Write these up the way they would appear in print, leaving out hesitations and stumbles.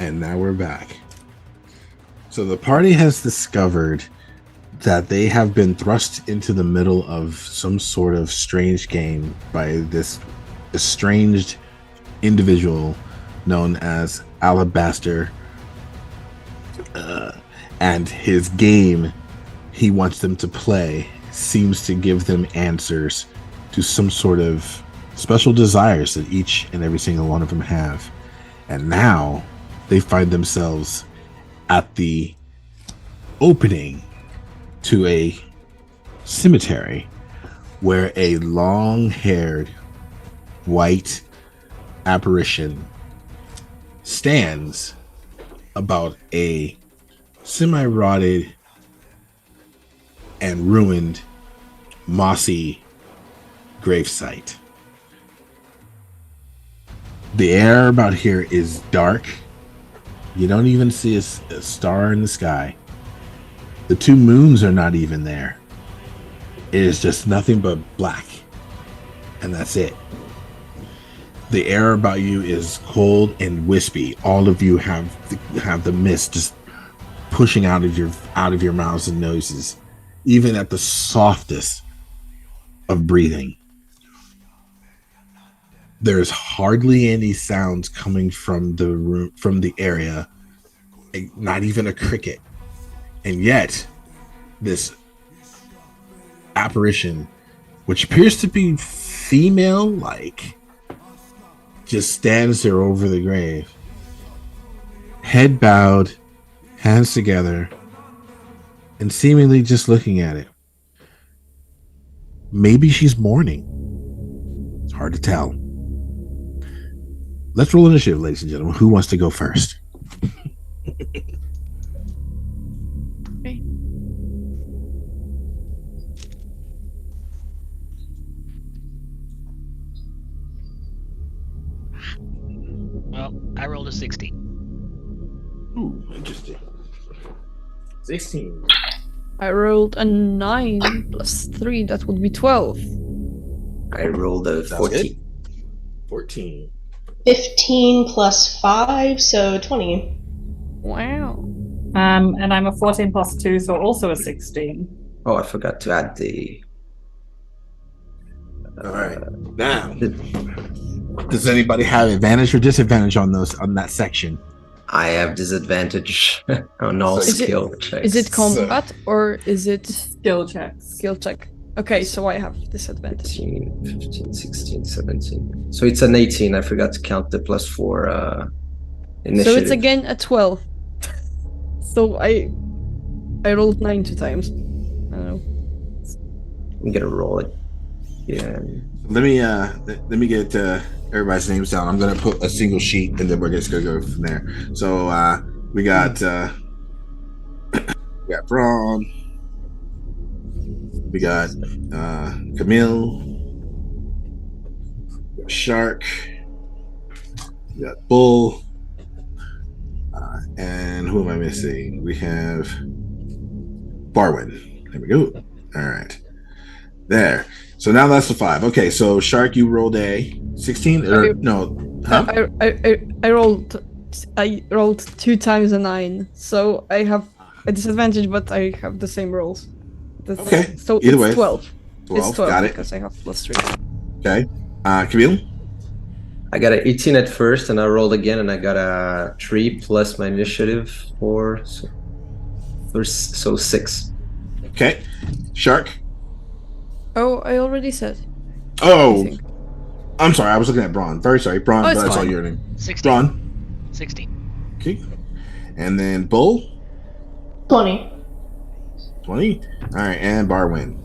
And now we're back. So the party has discovered that they have been thrust into the middle of some sort of strange game by this estranged individual known as Alabaster. And his game he wants them to play seems to give them answers to some sort of special desires that each and every single one of them have. And now they find themselves at the opening to a cemetery where a long-haired white apparition stands about a semi-rotted and ruined mossy gravesite. The air about here is dark. You don't even see a star in the sky. The two moons are not even there. It is just nothing but black. And that's it. The air about you is cold and wispy. All of you have the mist just pushing out of your mouths and noses, even at the softest of breathing. There's hardly any sounds coming from the room, from the area, not even a cricket. And yet, this apparition, which appears to be female-like, just stands there over the grave, head bowed, hands together, and seemingly just looking at it. Maybe she's mourning. It's hard to tell. Let's roll initiative, ladies and gentlemen. Who wants to go first? Okay. Well, I rolled a 16. Ooh, interesting. 16. I rolled a 9 plus 3. That would be 12. I rolled a 14. 14. 15 plus 5, so 20. Wow. And I'm a 14 plus 2, so also a 16. Oh, I forgot to add the... All right. Now, does anybody have advantage or disadvantage on that section? I have disadvantage on all Is it- skill checks. Is it combat or is it Skill checks. skill check? Okay, so I have disadvantage. 15, 15, 16, 17. So it's an 18. I forgot to count the plus 4 initiative. So it's again a 12. So I rolled 9 two times. I don't know. I'm gonna roll it. Yeah. Let me get everybody's names down. I'm gonna put a single sheet and then we're just gonna go from there. So we got Braun, we got Camille, we got Shark, we got Bull, and who am I missing? We have Barwin. There we go. All right, there. So now that's the 5. Okay, so Shark, you rolled a 16 or no? Huh? I rolled 2 times a 9, so I have a disadvantage, but I have the same rolls. Okay, So either it's way. 12. 12, It's 12 got it. because I have plus 3. Okay, Camille. I got an 18 at first, and I rolled again, and I got a 3 plus my initiative 4, so 6. Okay, Shark. Oh, I already said. I Oh, think. I'm sorry. I was looking at Braun. Very sorry, Braun. Oh, it's That's all fine. your name. 16. Braun. 16. Okay, and then Bull. 20. 20. All right, and Barwin.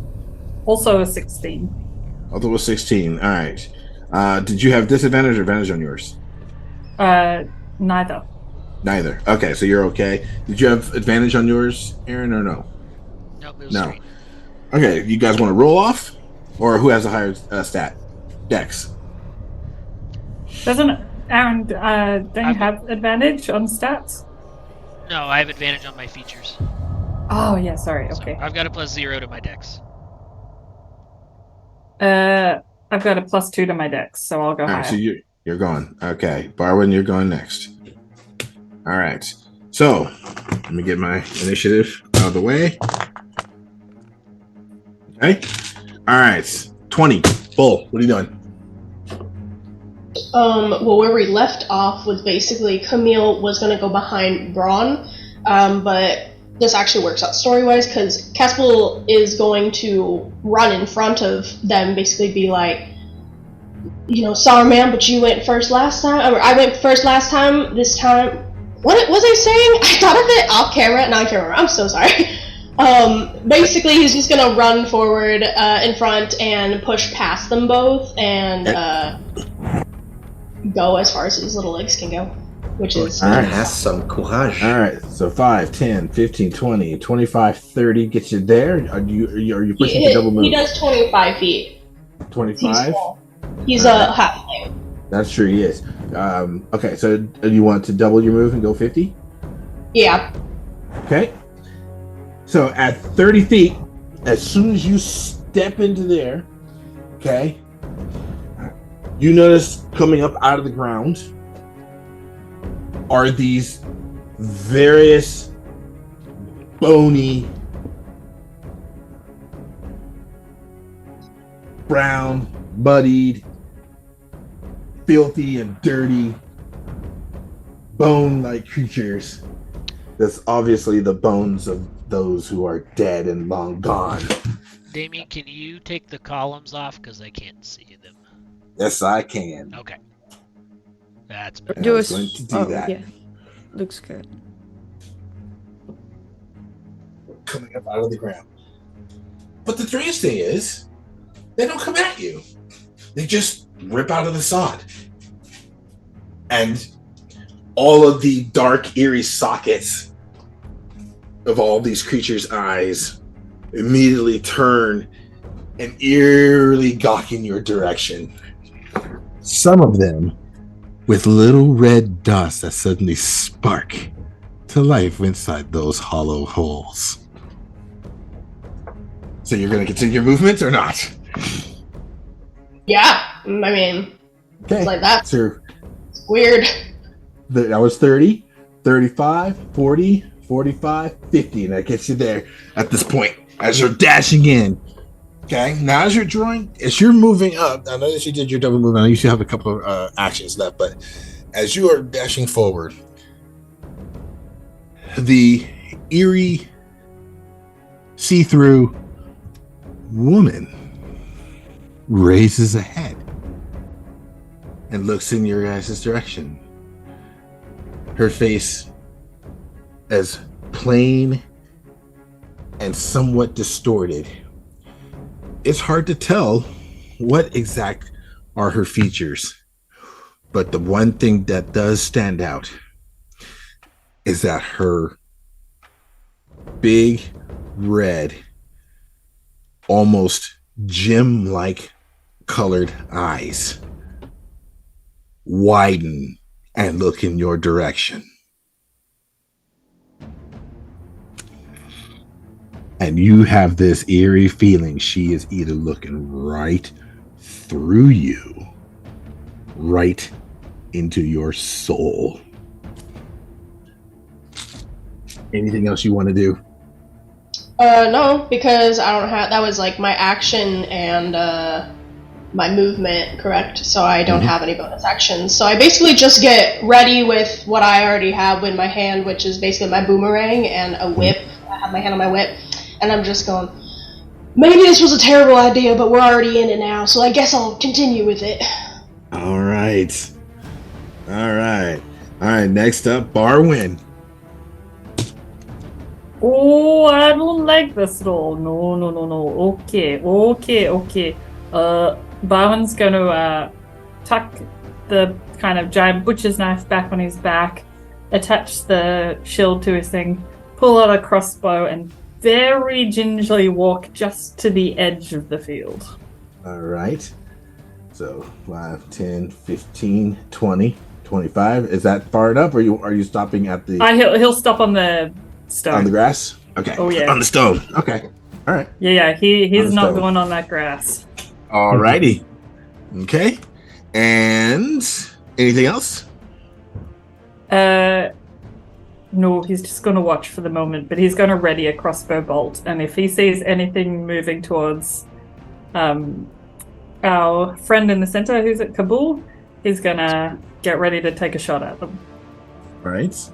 Also a 16. Although it was 16. All right. Did you have disadvantage or advantage on yours? Neither. Neither. Okay, so you're okay. Did you have advantage on yours, Aaron, or no? Nope, it was No. 3. Okay, you guys want to roll off, or who has a higher stat? Dex. Doesn't Aaron, don't you have advantage on stats? No, I have advantage on my features. Oh, yeah, sorry, So okay. I've got a plus 0 to my dex. I've got a plus 2 to my dex, so I'll go All higher. right, so you're going. Okay, Barwin, you're going next. All right. So let me get my initiative out of the way. Okay. All right. 20. Bull. What are you doing? Well, where we left off was basically Camille was gonna go behind Braun, but this actually works out story-wise because Caspel is going to run in front of them, basically be like, sorry, man, but you went first last time, or I went first last time. This time, what was I saying? I thought of it off camera. Now I can't remember. I'm so sorry. Basically, he's just gonna run forward in front and push past them both and go as far as his little legs can go, which is All right. Has some courage. All right. So 5, 10, 15, 20, 25, 30 gets you there. Are you pushing the double move? He does 25 feet. 25? He's a halfling. That's true, he is. Okay, so you want to double your move and go 50? Yeah. Okay. So at 30 feet, as soon as you step into there, okay, you notice coming up out of the ground are these various bony, brown, muddied, filthy and dirty bone-like creatures. That's obviously the bones of those who are dead and long gone. Damien, can you take the columns off because I can't see them? Yes, I can. Okay. That's better. And I was going to do that. Yeah. Looks good. Coming up out of the ground. But the strangest thing is, they don't come at you. They just rip out of the sod. And all of the dark, eerie sockets of all these creatures' eyes immediately turn and eerily gawk in your direction. Some of them with little red dots that suddenly spark to life inside those hollow holes. So you're going to continue your movement or not? Yeah. I mean, Okay. it's like that. So It's weird. that was 30, 35, 40, 45, 50, and that gets you there at this point as you're dashing in. Okay, now as you're moving up, I know that you did your double move, I know you still have a couple of actions left, but as you are dashing forward, the eerie, see-through woman raises a head and looks in your guys' direction. Her face as plain and somewhat distorted. It's hard to tell what exact are her features, but the one thing that does stand out is that her big red, almost gem-like colored eyes widen and look in your direction. And you have this eerie feeling she is either looking right through you, right into your soul. Anything else you want to do? No, because I don't have. That was like my action and my movement, correct? So I don't have any bonus actions. So I basically just get ready with what I already have in my hand, which is basically my boomerang and a whip. I have my hand on my whip, and I'm just going, maybe this was a terrible idea, but we're already in it now, so I guess I'll continue with it. All right. All right. All right. Next up, Barwin. Oh, I don't like this at all. No. Okay. Barwin's gonna tuck the kind of giant butcher's knife back on his back, attach the shield to his thing, pull out a crossbow, and very gingerly walk just to the edge of the field. All right. So 5, 10, 15, 20, 25. Is that far enough, or are you stopping at the He'll stop on the stone. on the grass? Okay. Oh, yeah. On the stone. Okay. All right. Yeah, he's not stone. going on that grass. All righty. Okay. And anything else? No, he's just going to watch for the moment, but he's going to ready a crossbow bolt. And if he sees anything moving towards our friend in the center, who's at Kabul, he's going to get ready to take a shot at them. All right.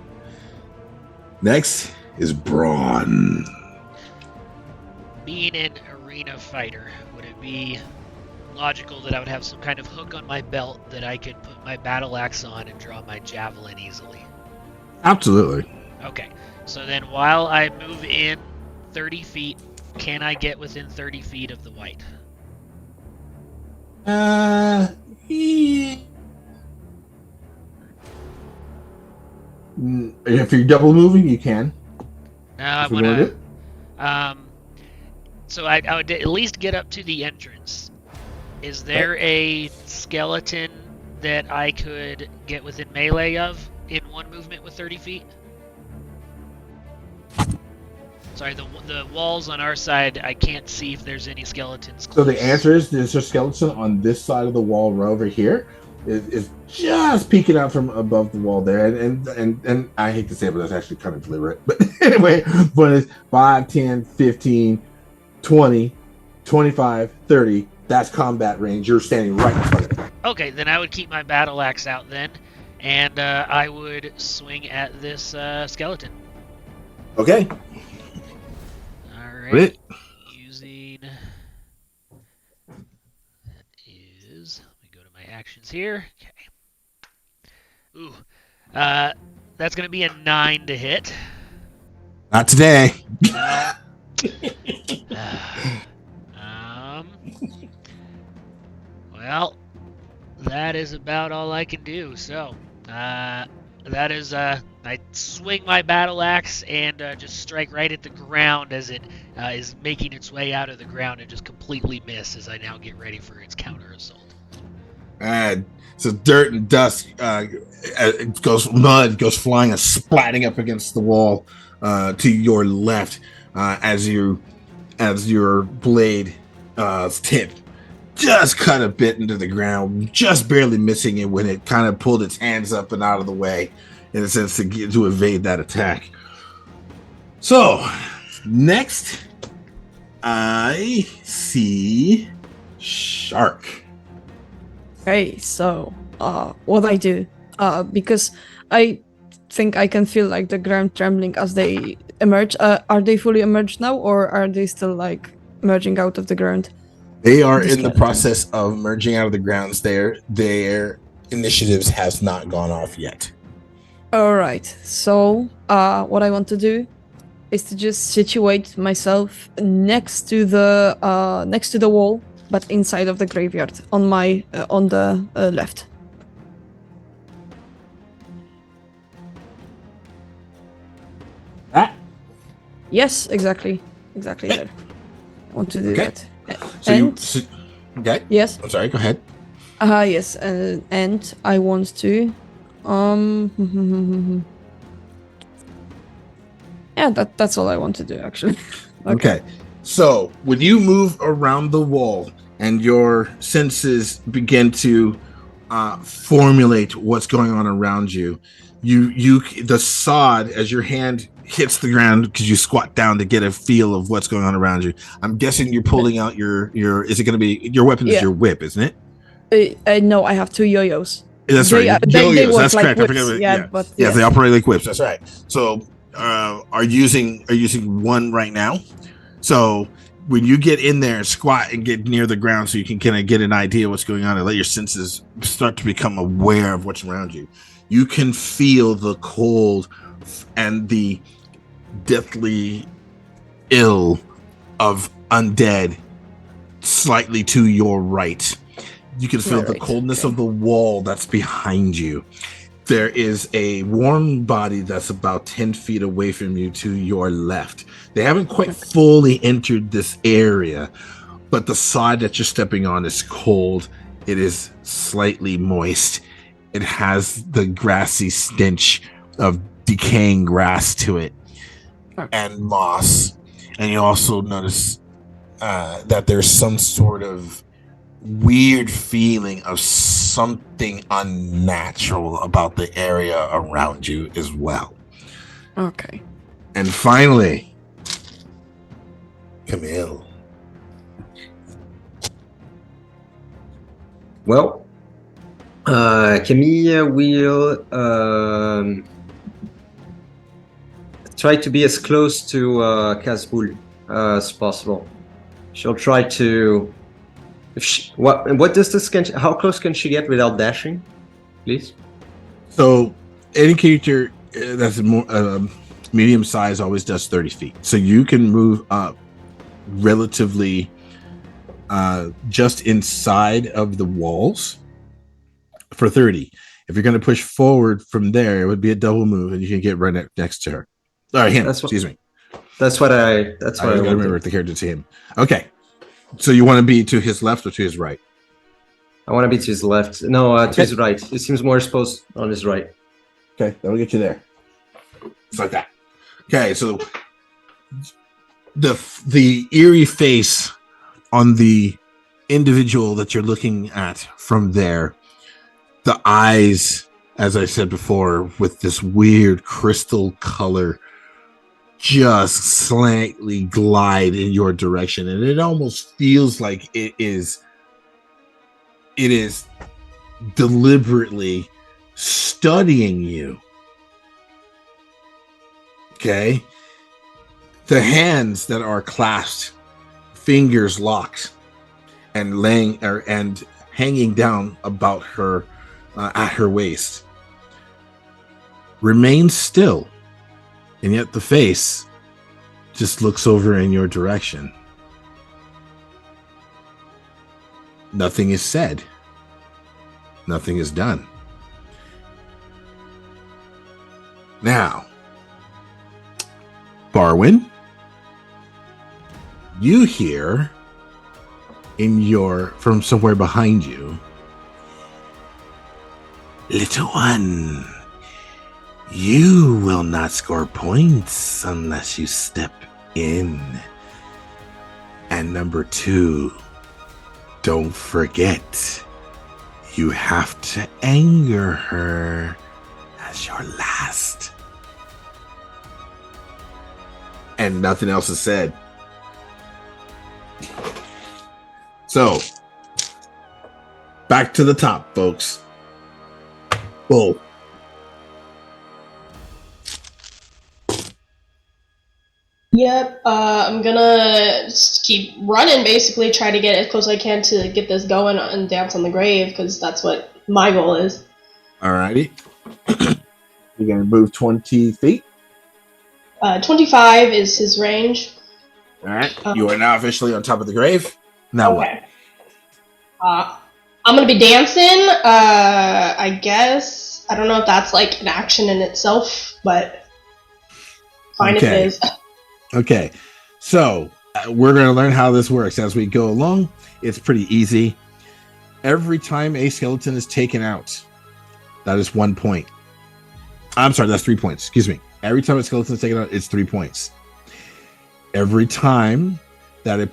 Next is Braun. Being an arena fighter, would it be logical that I would have some kind of hook on my belt that I could put my battle axe on and draw my javelin easily? Absolutely. Okay, so then while I move in 30 feet, can I get within 30 feet of the white? If you're double moving, you can. No, I If we want wanna do to. So I would at least get up to the entrance. Is there a skeleton that I could get within melee of in one movement with 30 feet? Sorry, the walls on our side, I can't see if there's any skeletons close. So the answer is there's a skeleton on this side of the wall right over here. Is just peeking out from above the wall there. And I hate to say it, but that's actually kind of deliberate. But anyway, but it's 5, 10, 15, 20, 25, 30. That's combat range. You're standing right in front of it. Okay, then I would keep my battle axe out then, and I would swing at this skeleton. Okay. Alright. Quit. Using... is... Let me go to my actions here. Okay. Ooh. That's going to be a 9 to hit. Not today. Well, that is about all I can do. So, that is, I swing my battle axe and just strike right at the ground as it is making its way out of the ground and just completely miss as I now get ready for its counter assault. So dirt and dust mud goes flying and splatting up against the wall to your left as your blade tip just kind of bit into the ground, just barely missing it when it kind of pulled its hands up and out of the way in a sense to evade that attack. So next I see Shark. Okay, so what I do, because I think I can feel like the ground trembling as they emerge. Are they fully emerged now, or are they still like merging out of the ground? They are in the process of merging out of the grounds. Their initiatives has not gone off yet. All right. So what I want to do is to just situate myself next to the wall, but inside of the graveyard on my on the left. That? Yes, exactly there. I want to do that. Okay. Yes. I'm sorry. Go ahead. Yes, and I want to, yeah, that's all I want to do actually. Okay. So when you move around the wall and your senses begin to formulate what's going on around you, the sod as your hand hits the ground because you squat down to get a feel of what's going on around you. I'm guessing you're pulling out your is it going to be your weapon is your whip, isn't it? No, I have 2 yo-yos. That's right. They work That's like correct. whips, I forgot yeah, but yes, they operate like whips. That's right. So are you using one right now? So when you get in there and squat and get near the ground so you can kind of get an idea of what's going on and let your senses start to become aware of what's around you, you can feel the cold and the deathly ill of undead slightly to your right. You can feel the coldness of the wall that's behind you. There is a warm body that's about 10 feet away from you to your left. They haven't quite fully entered this area, but the side that you're stepping on is cold. It is slightly moist. It has the grassy stench of decaying grass to it and moss. And you also notice that there's some sort of weird feeling of something unnatural about the area around you as well. Okay. And finally, Camille. Well, Camille will try to be as close to Kazbul as possible. She'll try to. What distance how close can she get without dashing, please? So any creature that's more medium size always does 30 feet. So you can move up relatively just inside of the walls for 30. If you're going to push forward from there, it would be a double move, and you can get right next to her. Him. Excuse me. That's what I got to remember the character to him. Okay. So you want to be to his left or to his right? I want to be to his left. No, to his right. It seems more exposed on his right. Okay, that'll get you there. It's like that. Okay, so the eerie face on the individual that you're looking at from there, the eyes, as I said before, with this weird crystal color, just slightly glide in your direction, and it almost feels like it is deliberately studying you. Okay, the hands that are clasped, fingers locked, and and hanging down about her at her waist, remain still. And yet the face just looks over in your direction. Nothing is said. Nothing is done. Now, Barwin, you hear from somewhere behind you, little one, you will not score points unless you step in. And number 2, don't forget, you have to anger her as your last. And nothing else is said. So, back to the top, folks. Bull. Yep, I'm gonna just keep running, basically, try to get as close as I can to get this going and dance on the grave, because that's what my goal is. Alrighty. You're gonna move 20 feet. 25 is his range. Alright, you are now officially on top of the grave. Now okay. What? I'm gonna be dancing, I guess. I don't know if that's like an action in itself, but fine if it is. Okay, so we're going to learn how this works as we go along. It's pretty easy. Every time a skeleton is taken out, that is 1 point. I'm sorry, that's 3 points. Excuse me. Every time a skeleton is taken out, it's 3 points. Every time that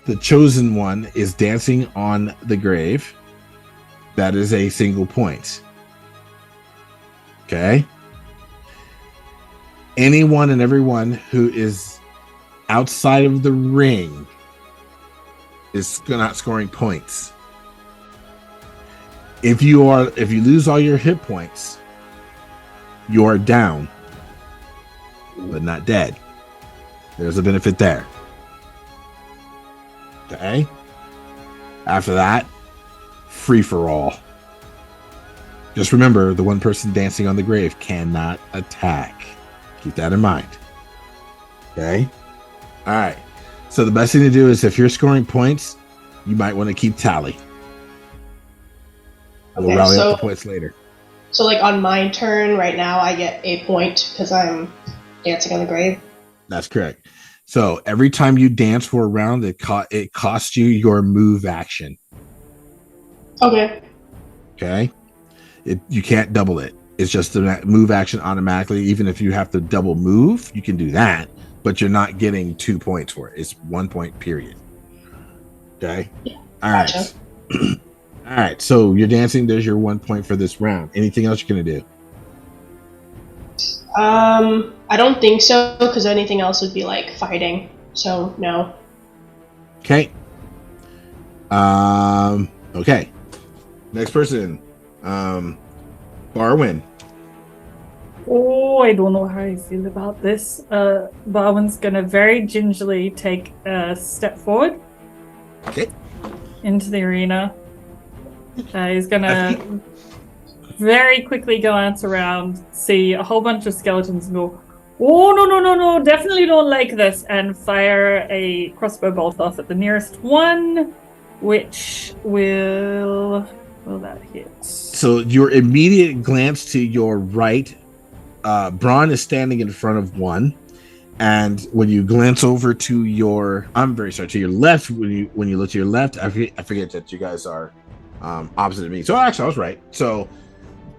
the chosen one is dancing on the grave, that is a single point. Okay? Anyone and everyone who is outside of the ring is not scoring points. If you lose all your hit points, you are down, but not dead. There's a benefit there. Okay. After that, free for all. Just remember, the one person dancing on the grave cannot attack. Keep that in mind. Okay. All right. So the best thing to do is if you're scoring points, you might want to keep tally. We'll rally up the points later. So like on my turn right now, I get a point because I'm dancing on the grave. That's correct. So every time you dance for a round, it costs you your move action. Okay. Okay. You can't double it. It's just the move action automatically. Even if you have to double move, you can do that, but you're not getting 2 points for it. It's 1 point period. Okay. Yeah, all gotcha. right. All right. So you're dancing. There's your 1 point for this round. Anything else you're gonna do? I don't think so, because anything else would be like fighting. So no. Okay. Okay. Next person. Barwin. Oh, I don't know how I feel about this. Barwin's gonna very gingerly take a step forward. Okay. Into the arena. He's gonna very quickly glance around, see a whole bunch of skeletons and go, oh, no, definitely don't like this, and fire a crossbow bolt off at the nearest one, which will that hit? So your immediate glance to your right, Braun is standing in front of one. And when you glance over to your, to your left, when you look to your left, I forget that you guys are opposite of me. So actually, I was right. So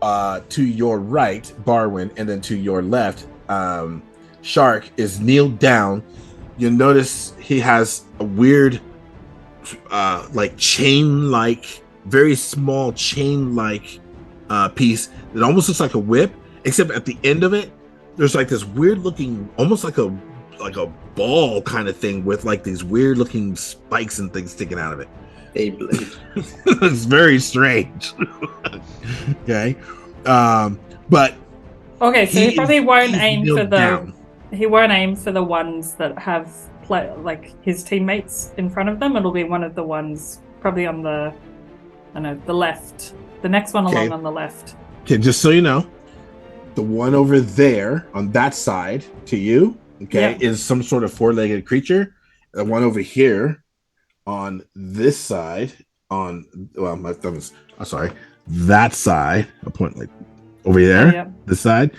to your right, Barwin, and then to your left, Shark is kneeled down. You'll notice he has a weird, like chain-like, very small chain-like piece that almost looks like a whip, except at the end of it, there's like this weird looking, almost like a ball kind of thing with like these weird looking spikes and things sticking out of it. It's very strange. Okay. But okay, so he probably won't aim for down. He won't aim for the ones that have like his teammates in front of them. It'll be one of the ones probably on the left. The next one along on the left. Okay, just so you know, the one over there on that side to you, okay, is some sort of four-legged creature. The one over here on this side, my thumb is, I'm sorry, that side, I'll point like over there, this side,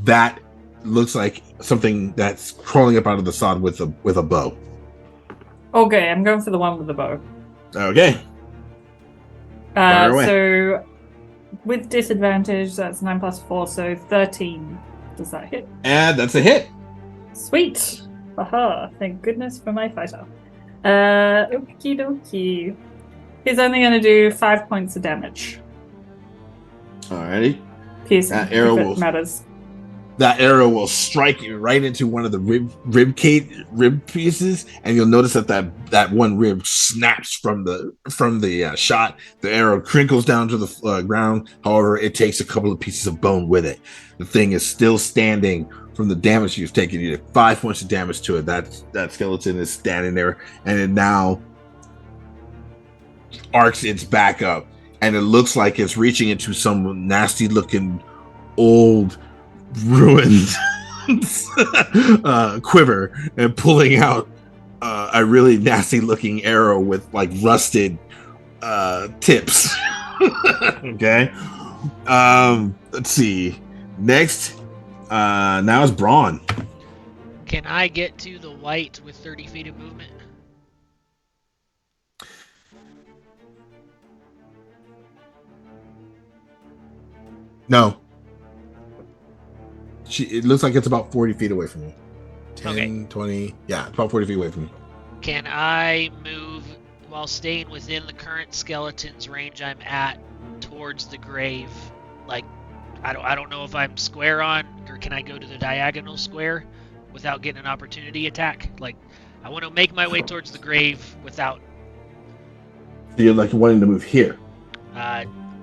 that looks like something that's crawling up out of the sod with a bow. Okay, I'm going for the one with the bow. Okay. So with disadvantage, that's 9 plus 4, so 13. Does that hit? And that's a hit. Sweet. Aha, thank goodness for my fighter. Okie dokie. He's only going to do 5 points of damage. Alrighty. Piercing, that arrow if it matters. That arrow will strike you right into one of the rib pieces, and you'll notice that one rib snaps from the shot. The arrow crinkles down to the ground. However, it takes a couple of pieces of bone with it. The thing is still standing from the damage you've taken. You did 5 points of damage to it. That skeleton is standing there, and it now arcs its back up, and it looks like it's reaching into some nasty looking old ruined quiver and pulling out a really nasty looking arrow with like rusted tips. Okay. Let's see. Next, now is Braun. Can I get to the white with 30 feet of movement? No. It looks like it's about 40 feet away from you. 10, okay. 20. Yeah, it's about 40 feet away from you. Can I move while staying within the current skeleton's range I'm at towards the grave? Like, I don't know if I'm square on, or can I go to the diagonal square without getting an opportunity attack? Like, I want to make my way towards the grave without... So you're like wanting to move here?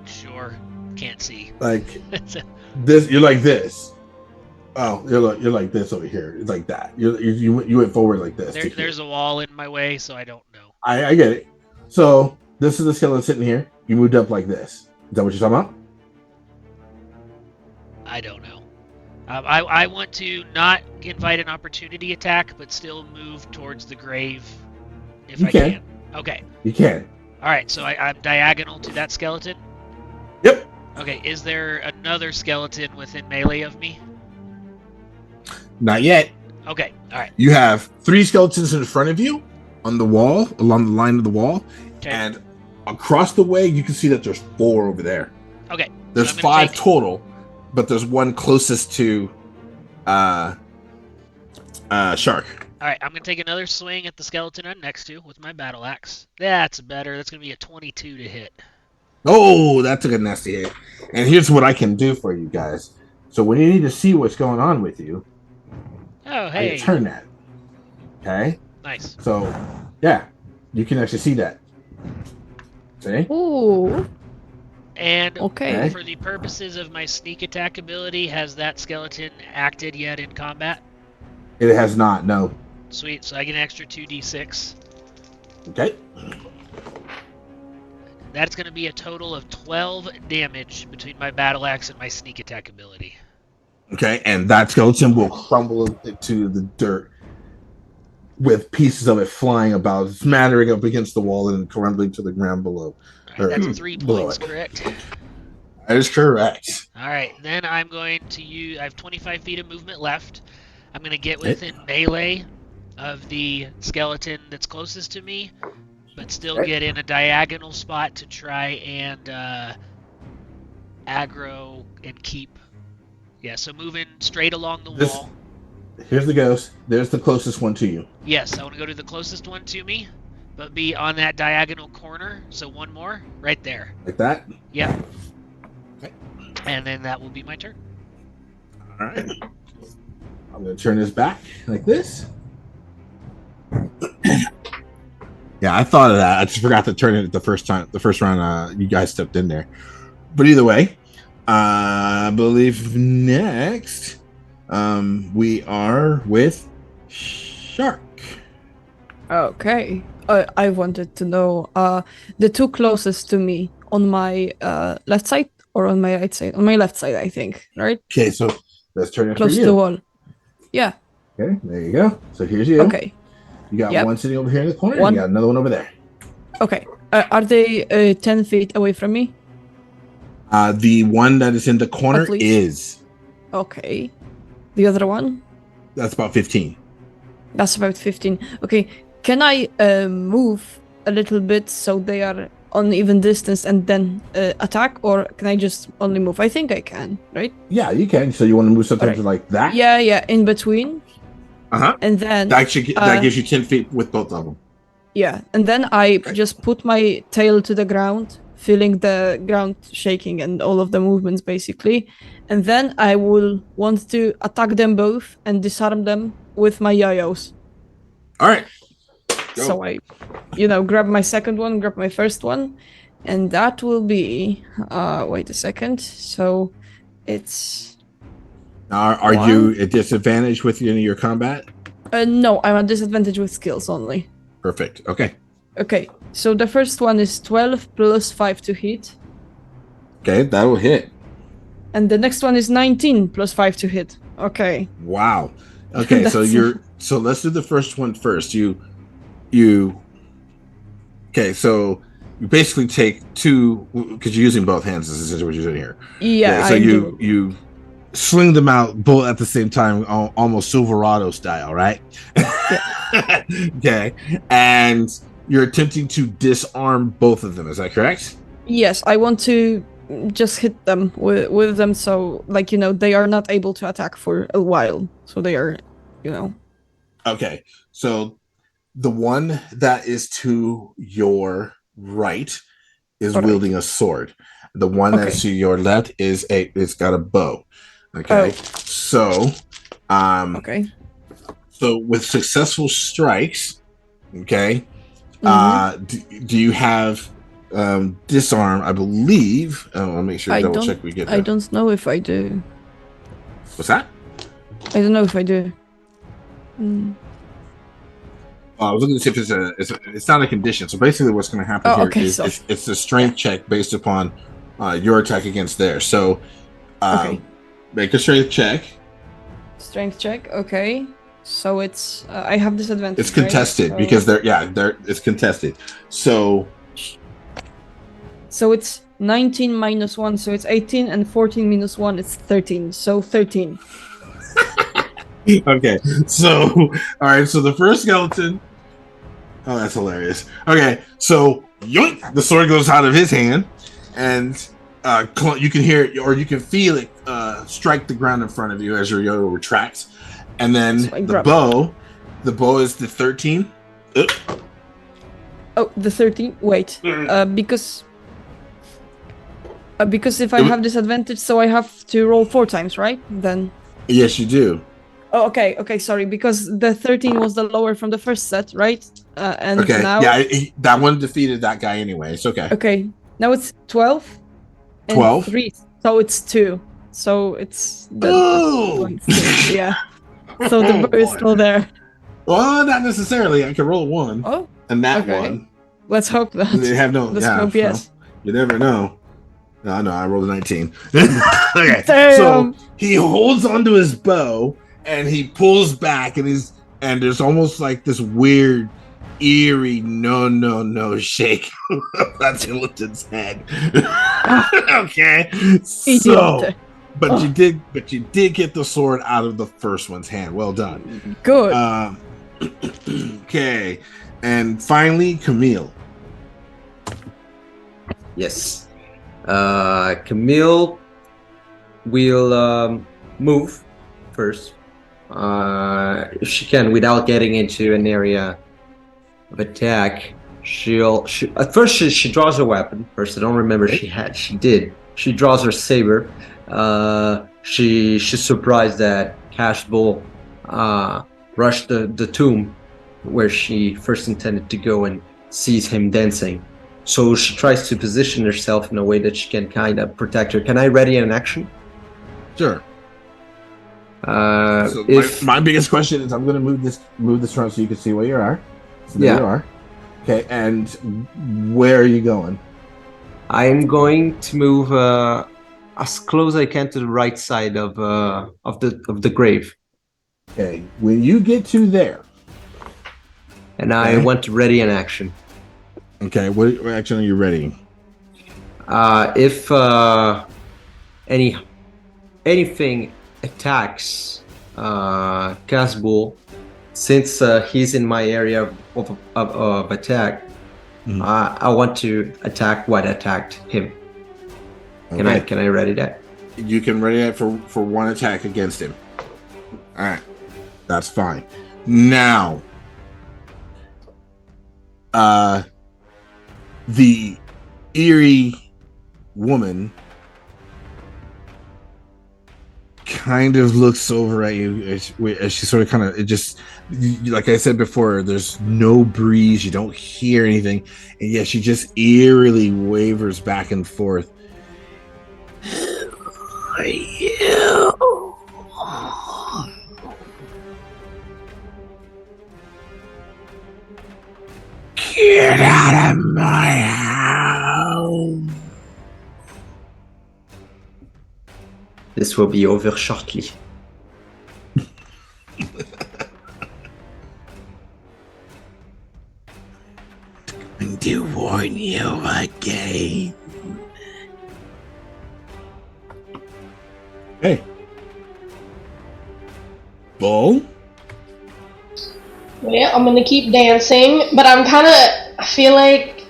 Sure. Can't see. Like this, you're like this. Oh, you're like this over here. It's like that. You went forward like this. There's a wall in my way, so I don't know. I get it. So this is the skeleton sitting here. You moved up like this. Is that what you're talking about? I don't know. I want to not invite an opportunity attack, but still move towards the grave if I can. Okay. You can. All right, so I'm diagonal to that skeleton? Yep. Okay, is there another skeleton within melee of me? Not yet. Okay, all right. You have 3 skeletons in front of you on the wall, along the line of the wall. Okay. And across the way, you can see that there's 4 over there. Okay. There's 5 total, but there's one closest to Shark. All right, I'm going to take another swing at the skeleton I'm next to with my battle axe. That's better. That's going to be a 22 to hit. Oh, that took a nasty hit. And here's what I can do for you guys. So when you need to see what's going on with you, Oh, I hey. turn that. Okay. Nice. So, yeah, you can actually see that. See? Ooh. And Okay. for the purposes of my sneak attack ability, has that skeleton acted yet in combat? It has not. No. Sweet. So I get an extra 2d6. Okay. That's going to be a total of 12 damage between my battle axe and my sneak attack ability. Okay, and that skeleton will crumble into the dirt with pieces of it flying about, smattering up against the wall and crumbling to the ground below. All right, that's 3 points, correct? That is correct. All right, then I'm going to use. I have 25 feet of movement left. I'm going to get within melee of the skeleton that's closest to me, but still get in a diagonal spot to try and aggro and keep. Yeah, so moving straight along the wall. Here's the ghost. There's the closest one to you. Yes, I want to go to the closest one to me, but be on that diagonal corner. So one more, right there. Like that? Yep. Okay. And then that will be my turn. All right. I'm going to turn this back like this. Yeah, I thought of that. I just forgot to turn it the first round you guys stepped in there. But either way, I believe next we are with Shark. Okay. I wanted to know the two closest to me on my left side or on my right side? On my left side, I think, right? Okay, so let's turn it Close for to you. the wall. Yeah. Okay, there you go. So here's you. Okay. You got one sitting over here in the corner, One. and you got another one over there. Okay. Are they 10 feet away from me? The one that is in the corner At least. is. Okay. The other one? That's about 15. That's about 15. Okay. Can I move a little bit so they are on even distance and then attack, or can I just only move? I think I can, right? Yeah, you can. So you want to move something like that? Yeah, in between. Uh-huh. And then that gives you 10 feet with both of them. Yeah, and then I just put my tail to the ground, feeling the ground shaking and all of the movements basically. And then I will want to attack them both and disarm them with my yo-yos. All right. Go. So I, grab my second one, grab my first one, and that will be, wait a second. So it's... Are you at disadvantage with any of your combat? No, I'm at disadvantage with skills only. Perfect. Okay. Okay, so the first one is 12 plus 5 to hit. Okay, that will hit. And the next one is 19 plus 5 to hit. Okay. Wow. Okay, so let's do the first one first. Okay, so you basically take two, because you're using both hands. This is what you're doing here. Yeah. Okay, so you sling them out both at the same time, almost Silverado style, right? Yeah. Okay, and you're attempting to disarm both of them. Is that correct? Yes, I want to just hit them with them, so they are not able to attack for a while. So they are, Okay, so the one that is to your right is wielding a sword. The one that's to your left it's got a bow. Okay, so so with successful strikes, okay, do you have disarm? I believe. I'll make sure double check we get that. I don't know if I do. What's that? I don't know if I do. I was looking to see if it's not a condition. So basically, what's going to happen here is it's a strength check based upon your attack against theirs. So make a strength check. Strength check. Okay. So it's I have disadvantage. It's contested because it's contested. So it's 19 minus 1, so it's 18, and 14 minus 1 is 13. So 13. Okay. So all right. So the first skeleton. Oh, that's hilarious. Okay. So yoink, the sword goes out of his hand, and you can hear it or you can feel it strike the ground in front of you as your yo-yo retracts. And then the bow is the 13. Oh, the 13. Wait, because Because if I have disadvantage, so I have to roll 4 times, right? Then. Yes, you do. Oh, okay, sorry. Because the 13 was the lower from the first set, right? And Okay. now. Yeah, that one defeated that guy anyway. It's okay. Okay. Now it's 12. And 12? 3. So it's 2. So it's. Oh! Yeah. So the bow is still there. Well, not necessarily. I can roll a 1. Oh. And that Okay. one. Let's hope that. They have no. Let's Yeah. hope yes. Well, you never know. No, I rolled a 19. Okay. Damn. So he holds onto his bow and he pulls back and there's almost like this weird, eerie no shake of Azilton's head. Okay. So but you did get the sword out of the first one's hand. Well done. Good. Okay. And finally, Camille. Yes. Camille will move first, if she can, without getting into an area of attack. At first she draws a weapon. First, I don't remember she did. She draws her saber. She's surprised that Cash Bull rushed the tomb where she first intended to go and sees him dancing. So she tries to position herself in a way that she can kind of protect her. Can I ready an action? Sure. So If my biggest question is, I'm going to move this around so you can see where you are. So there you are. Okay, and where are you going? I'm going to move as close as I can to the right side of the grave. Okay, when you get to there, and I want to ready an action. Okay, what action are you ready? If anything attacks Casbull, since he's in my area of attack, I want to attack what attacked him. Okay. Can I ready that? You can ready that for one attack against him. All right, that's fine. Now, the eerie woman kind of looks over at you as she sort of kind of, it just, like I said before, there's no breeze, you don't hear anything, and yet she just eerily wavers back and forth. Get out of my house. This will be over shortly. I'm to warn you again. Hey. Bull? Well, I'm gonna keep dancing, but I feel like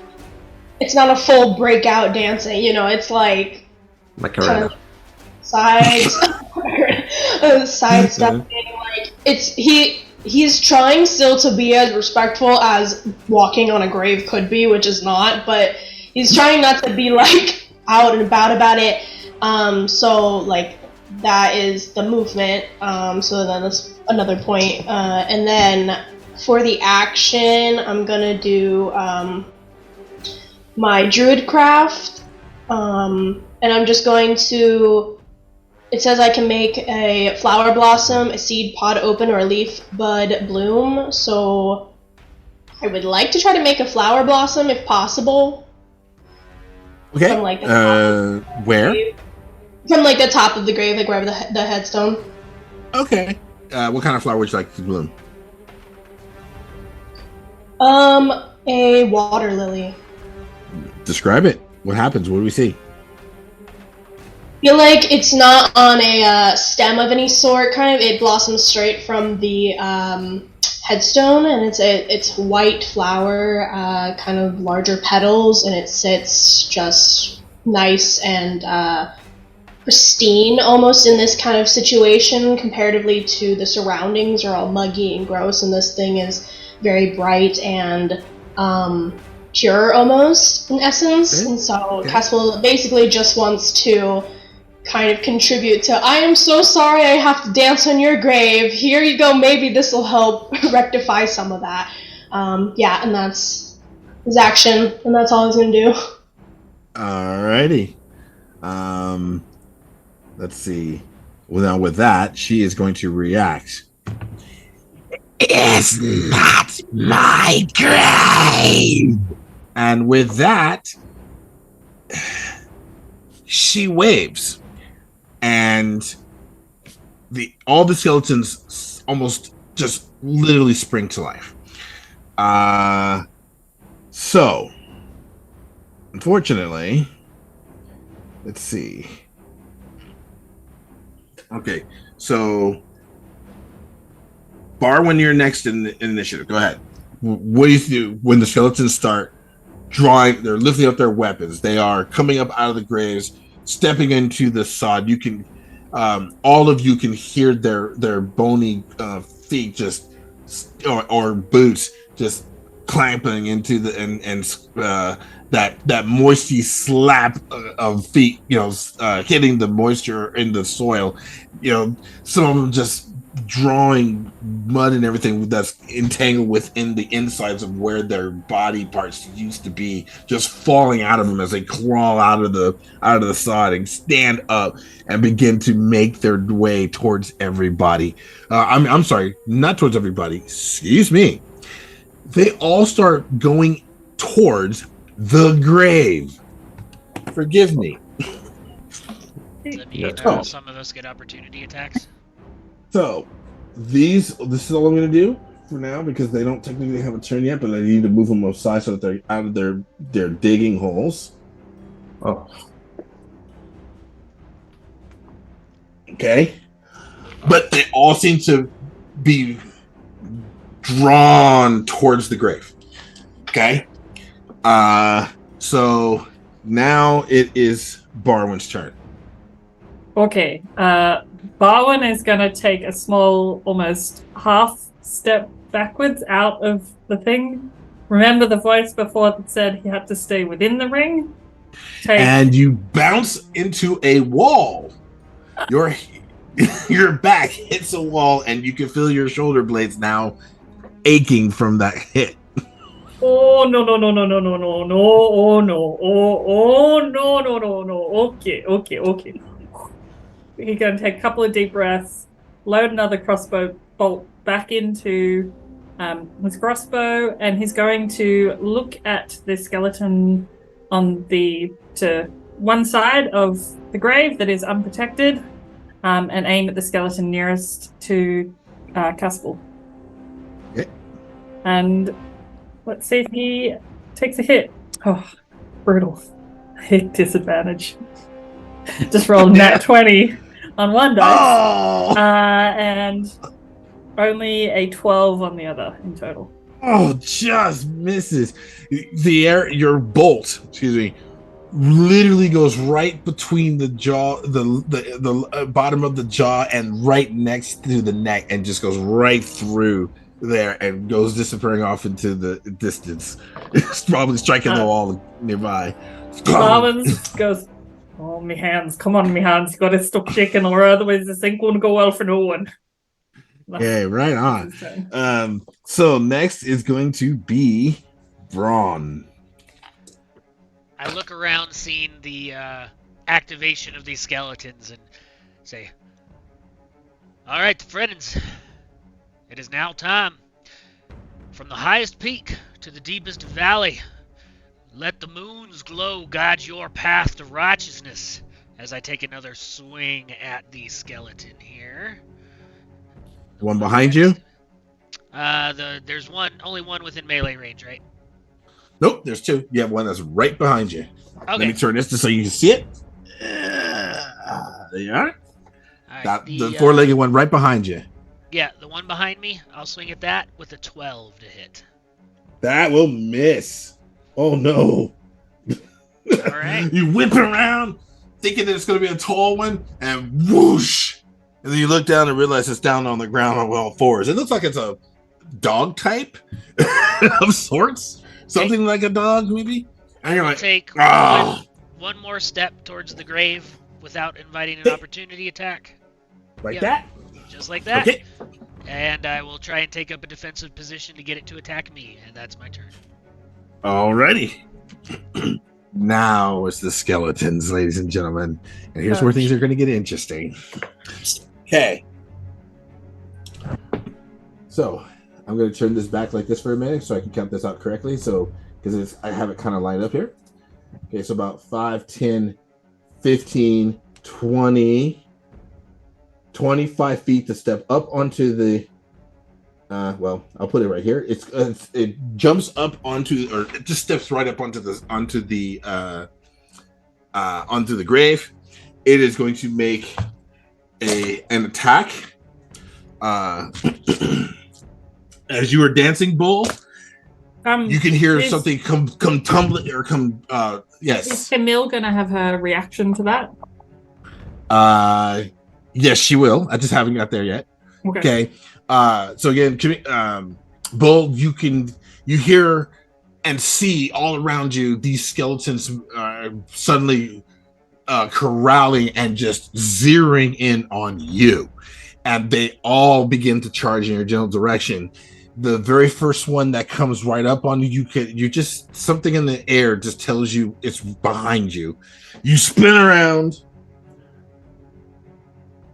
it's not a full breakout dancing, you know, it's like kind of sidestepping, like he's trying still to be as respectful as walking on a grave could be, which is not, but he's trying not to be like out and about it. So like that is the movement. So then that's another point. And then for the action, I'm gonna do my druid craft, and I'm just going to. It says I can make a flower blossom, a seed pod open, or a leaf bud bloom. So I would like to try to make a flower blossom if possible. Okay. From like the where? From like the top of the grave, like wherever the headstone. Okay. What kind of flower would you like to bloom? A water lily. Describe it. What happens? What do we see? I feel like it's not on a stem of any sort, kind of. It blossoms straight from the headstone, and it's white flower, kind of larger petals, and it sits just nice and pristine almost in this kind of situation, comparatively to the surroundings are all muggy and gross, and this thing is very bright and cure almost, in essence. Okay. And so Okay. Caspel basically just wants to kind of contribute to, I am so sorry I have to dance on your grave. Here you go, maybe this will help rectify some of that. Yeah, and that's his action, and that's all he's going to do. Alrighty. Let's see. Well, now with that, she is going to react. It's not my grave. And with that, she waves, and all the skeletons almost just literally spring to life. So unfortunately, let's see. Okay, so Bar, when you're next in the initiative, go ahead. What do you do when the skeletons start drawing? They're lifting up their weapons. They are coming up out of the graves, stepping into the sod. You can, all of you can hear their bony feet just or boots just clamping into the and that moisty slap of feet, hitting the moisture in the soil. Some of them just drawing mud and everything that's entangled within the insides of where their body parts used to be, just falling out of them as they crawl out of the sod and stand up and begin to make their way towards everybody. I'm sorry, not towards everybody. Excuse me. They all start going towards the grave. Forgive me. Does that mean Oh. some of us get opportunity attacks? So this is all I'm going to do for now, because they don't technically have a turn yet, but I need to move them aside so that they're out of their digging holes. Oh, Okay. But they all seem to be drawn towards the grave. Okay. So now it is Barwin's turn. Okay. Barwin is going to take a small, almost half step backwards out of the thing. Remember the voice before that said he had to stay within the ring? And you bounce into a wall. Your back hits a wall, and you can feel your shoulder blades now aching from that hit. Oh no. Oh no. Oh no. Okay. He's going to take a couple of deep breaths, load another crossbow bolt back into his crossbow, and he's going to look at the skeleton on to one side of the grave that is unprotected, and aim at the skeleton nearest to Caspel. Okay. And let's see if he takes a hit. Oh, brutal. Hit disadvantage. Just rolled nat 20 on one dice. Oh! And only a 12 on the other in total. Oh, just misses. Your bolt, literally goes right between the jaw, the bottom of the jaw, and right next to the neck, and just goes right through there and goes disappearing off into the distance. It's probably striking the wall nearby. Barwins goes, oh, me hands. Come on, me hands. You gotta stop shaking, or otherwise this ain't gonna go well for no one. Okay, right on. So next is going to be Braun. I look around, seeing the activation of these skeletons, and say, all right, friends, it is now time. From the highest peak to the deepest valley, let the moon's glow guide your path to righteousness. As I take another swing at the skeleton here. One behind you? There's only one within melee range, right? Nope, there's two. You have one that's right behind you. Okay. Let me turn this so you can see it. There you are. All Got right, the four-legged one right behind you. Yeah, the one behind me, I'll swing at that with a 12 to hit. That will miss. Oh no. All right. You whip around thinking that it's going to be a tall one, and whoosh. And then you look down and realize it's down on the ground on all fours. It looks like it's a dog type of sorts. something like a dog, maybe. And you're I'll like, take oh, one more step towards the grave without inviting an opportunity attack. like Yep. that. Just like that. Okay. And I will try and take up a defensive position to get it to attack me, and that's my turn. Alrighty. Now it's the skeletons, ladies and gentlemen. And here's where things are going to get interesting. Okay. So I'm going to turn this back like this for a minute so I can count this out correctly. So, because I have it kind of lined up here. Okay, so about 5, 10, 15, 20, 25 feet to step up onto the well, I'll put it right here. It jumps up onto, or it just steps right up onto the grave. It is going to make an attack. As you are dancing, Bull, you can hear something come tumbling or come. Yes. Is Camille gonna have her reaction to that? Yes, she will. I just haven't got there yet. Okay. So again, Bull, you hear and see all around you these skeletons suddenly corralling and just zeroing in on you, and they all begin to charge in your general direction. The very first one that comes right up on you, you just, something in the air just tells you it's behind you. You spin around,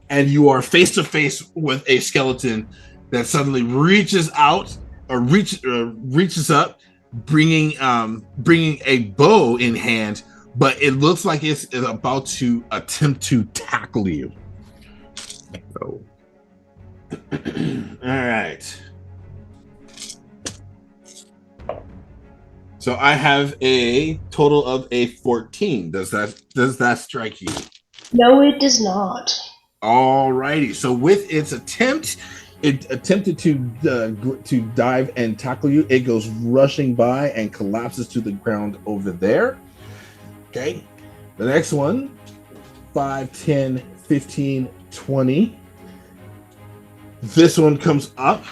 and you are face to face with a skeleton that suddenly reaches out or reaches up, bringing a bow in hand, but it looks like it's about to attempt to tackle you. Oh. All right. So I have a total of a 14. Does that strike you? No, it does not. Alrighty. So with its attempt, it attempted to dive and tackle you. It goes rushing by and collapses to the ground over there. Okay. The next one, 5, 10, 15, 20. This one comes up,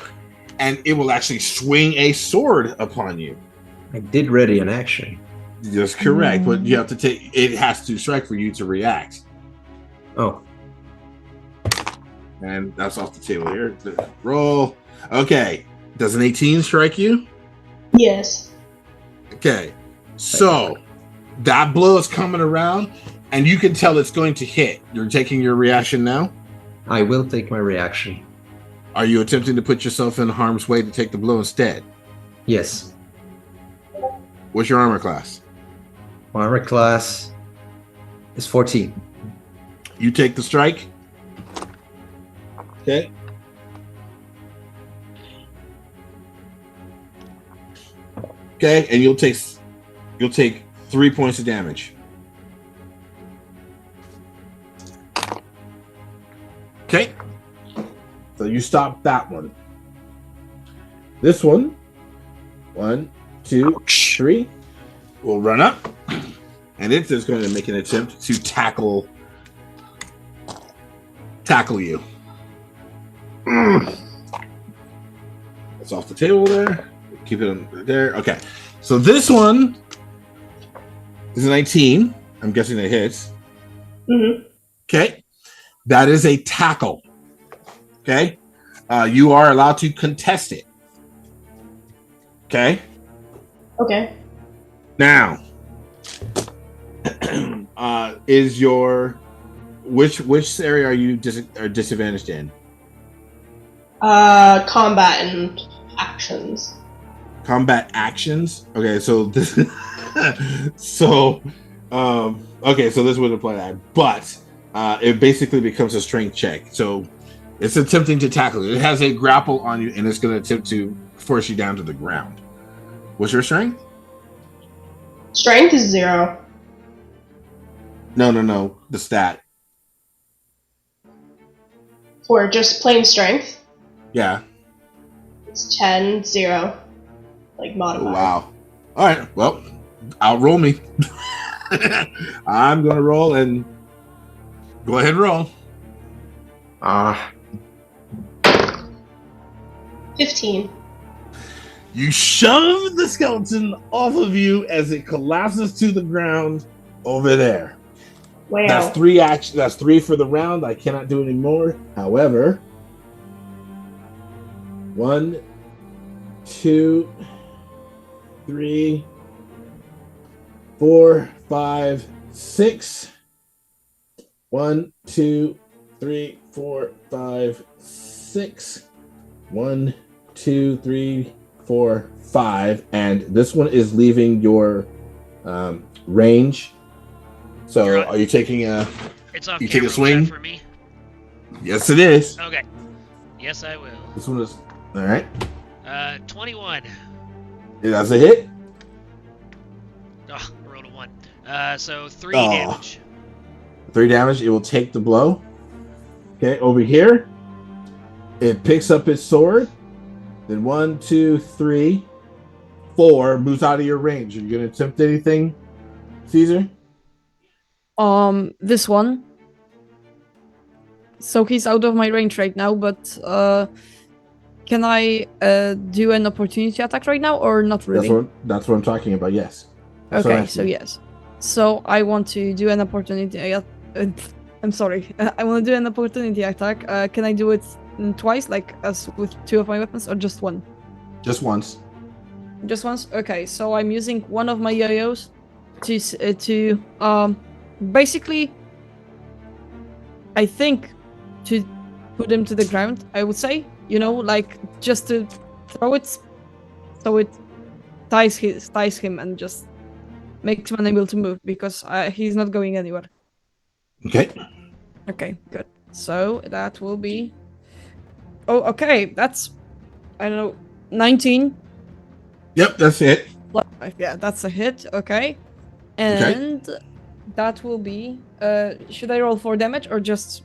and it will actually swing a sword upon you. I did ready an action. That's correct, but you have to take. It has to strike for you to react. Oh. And that's off the table here. Roll. Okay. Does an 18 strike you? Yes. Okay. So that blow is coming around, and you can tell it's going to hit. You're taking your reaction now? I will take my reaction. Are you attempting to put yourself in harm's way to take the blow instead? Yes. What's your armor class? My armor class is 14. You take the strike. Okay. Okay, and you'll take 3 points of damage. Okay. So you stop that one. This one, 1, 2, 3, will run up, and it's just going to make an attempt to tackle you. That's off the table there. Keep it there. Okay. So this one is a 19. I'm guessing it hits. Mm-hmm. Okay. That is a tackle. Okay. You are allowed to contest it. Okay. Okay. Now, is your which area are you disadvantaged in? Combat and actions. Combat actions. Okay, so this. Okay, so this would apply that, but it basically becomes a strength check. So it's attempting to tackle you. It has a grapple on you, and it's going to attempt to force you down to the ground. What's your strength? Strength is 0. No. The stat. For just plain strength, Yeah. it's 10, 0. Like modifier. Oh, wow. All right. Well, outroll me. I'm going to roll and go ahead and roll. 15. You shove the skeleton off of you as it collapses to the ground over there. Wow. That's 3 action. That's 3 for the round. I cannot do any more. However, 1, 2, 3, 4, 5, 6. 1, 2, 3, 4, 5, 6. 1, 2, 3, 4, 5. And this one is leaving your range. So, are you taking a? It's off You take a camera. Was that swing? for me? Yes, it is. Okay. Yes, I will. This one is all right. 21. That's a hit. Oh, I rolled a 1. So 3 Oh. damage. 3 damage. It will take the blow. Okay, over here, it picks up its sword. Then 1, 2, 3, 4 moves out of your range. Are you going to attempt anything, Caesar? This one. So he's out of my range right now, but can I do an opportunity attack right now or not really? That's what I'm talking about. Yes. That's what I'm Okay, so asking. yes. So I want to do an opportunity. I'm sorry. I want to do an opportunity attack. Can I do it twice, like as with 2 of my weapons, or just 1? Just once. Just once. Okay. So I'm using one of my yo-yos to basically, I think, to put him to the ground. I would say, like just to throw it, so it ties him and just makes him unable to move because he's not going anywhere. Okay. Okay, good. So that will be. Oh, okay. That's, I don't know, 19. Yep, that's it. Yeah, that's a hit. Okay, and that will be. Should I roll 4 damage or just?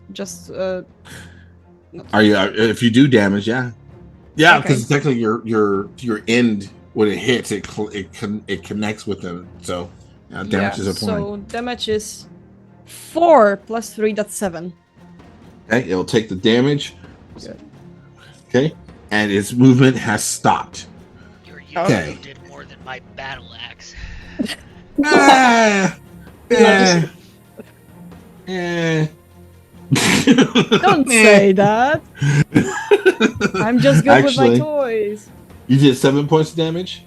Are you? If you do damage, yeah, Okay. because technically your end when it hits it connects with them. So damage is applied. So damage is 4 plus 3. That's 7. Okay, it'll take the damage. Good. Okay, and its movement has stopped. Your yo Okay. did more than my battle axe. Don't say that. I'm just good with my Actually, toys. You did 7 points of damage.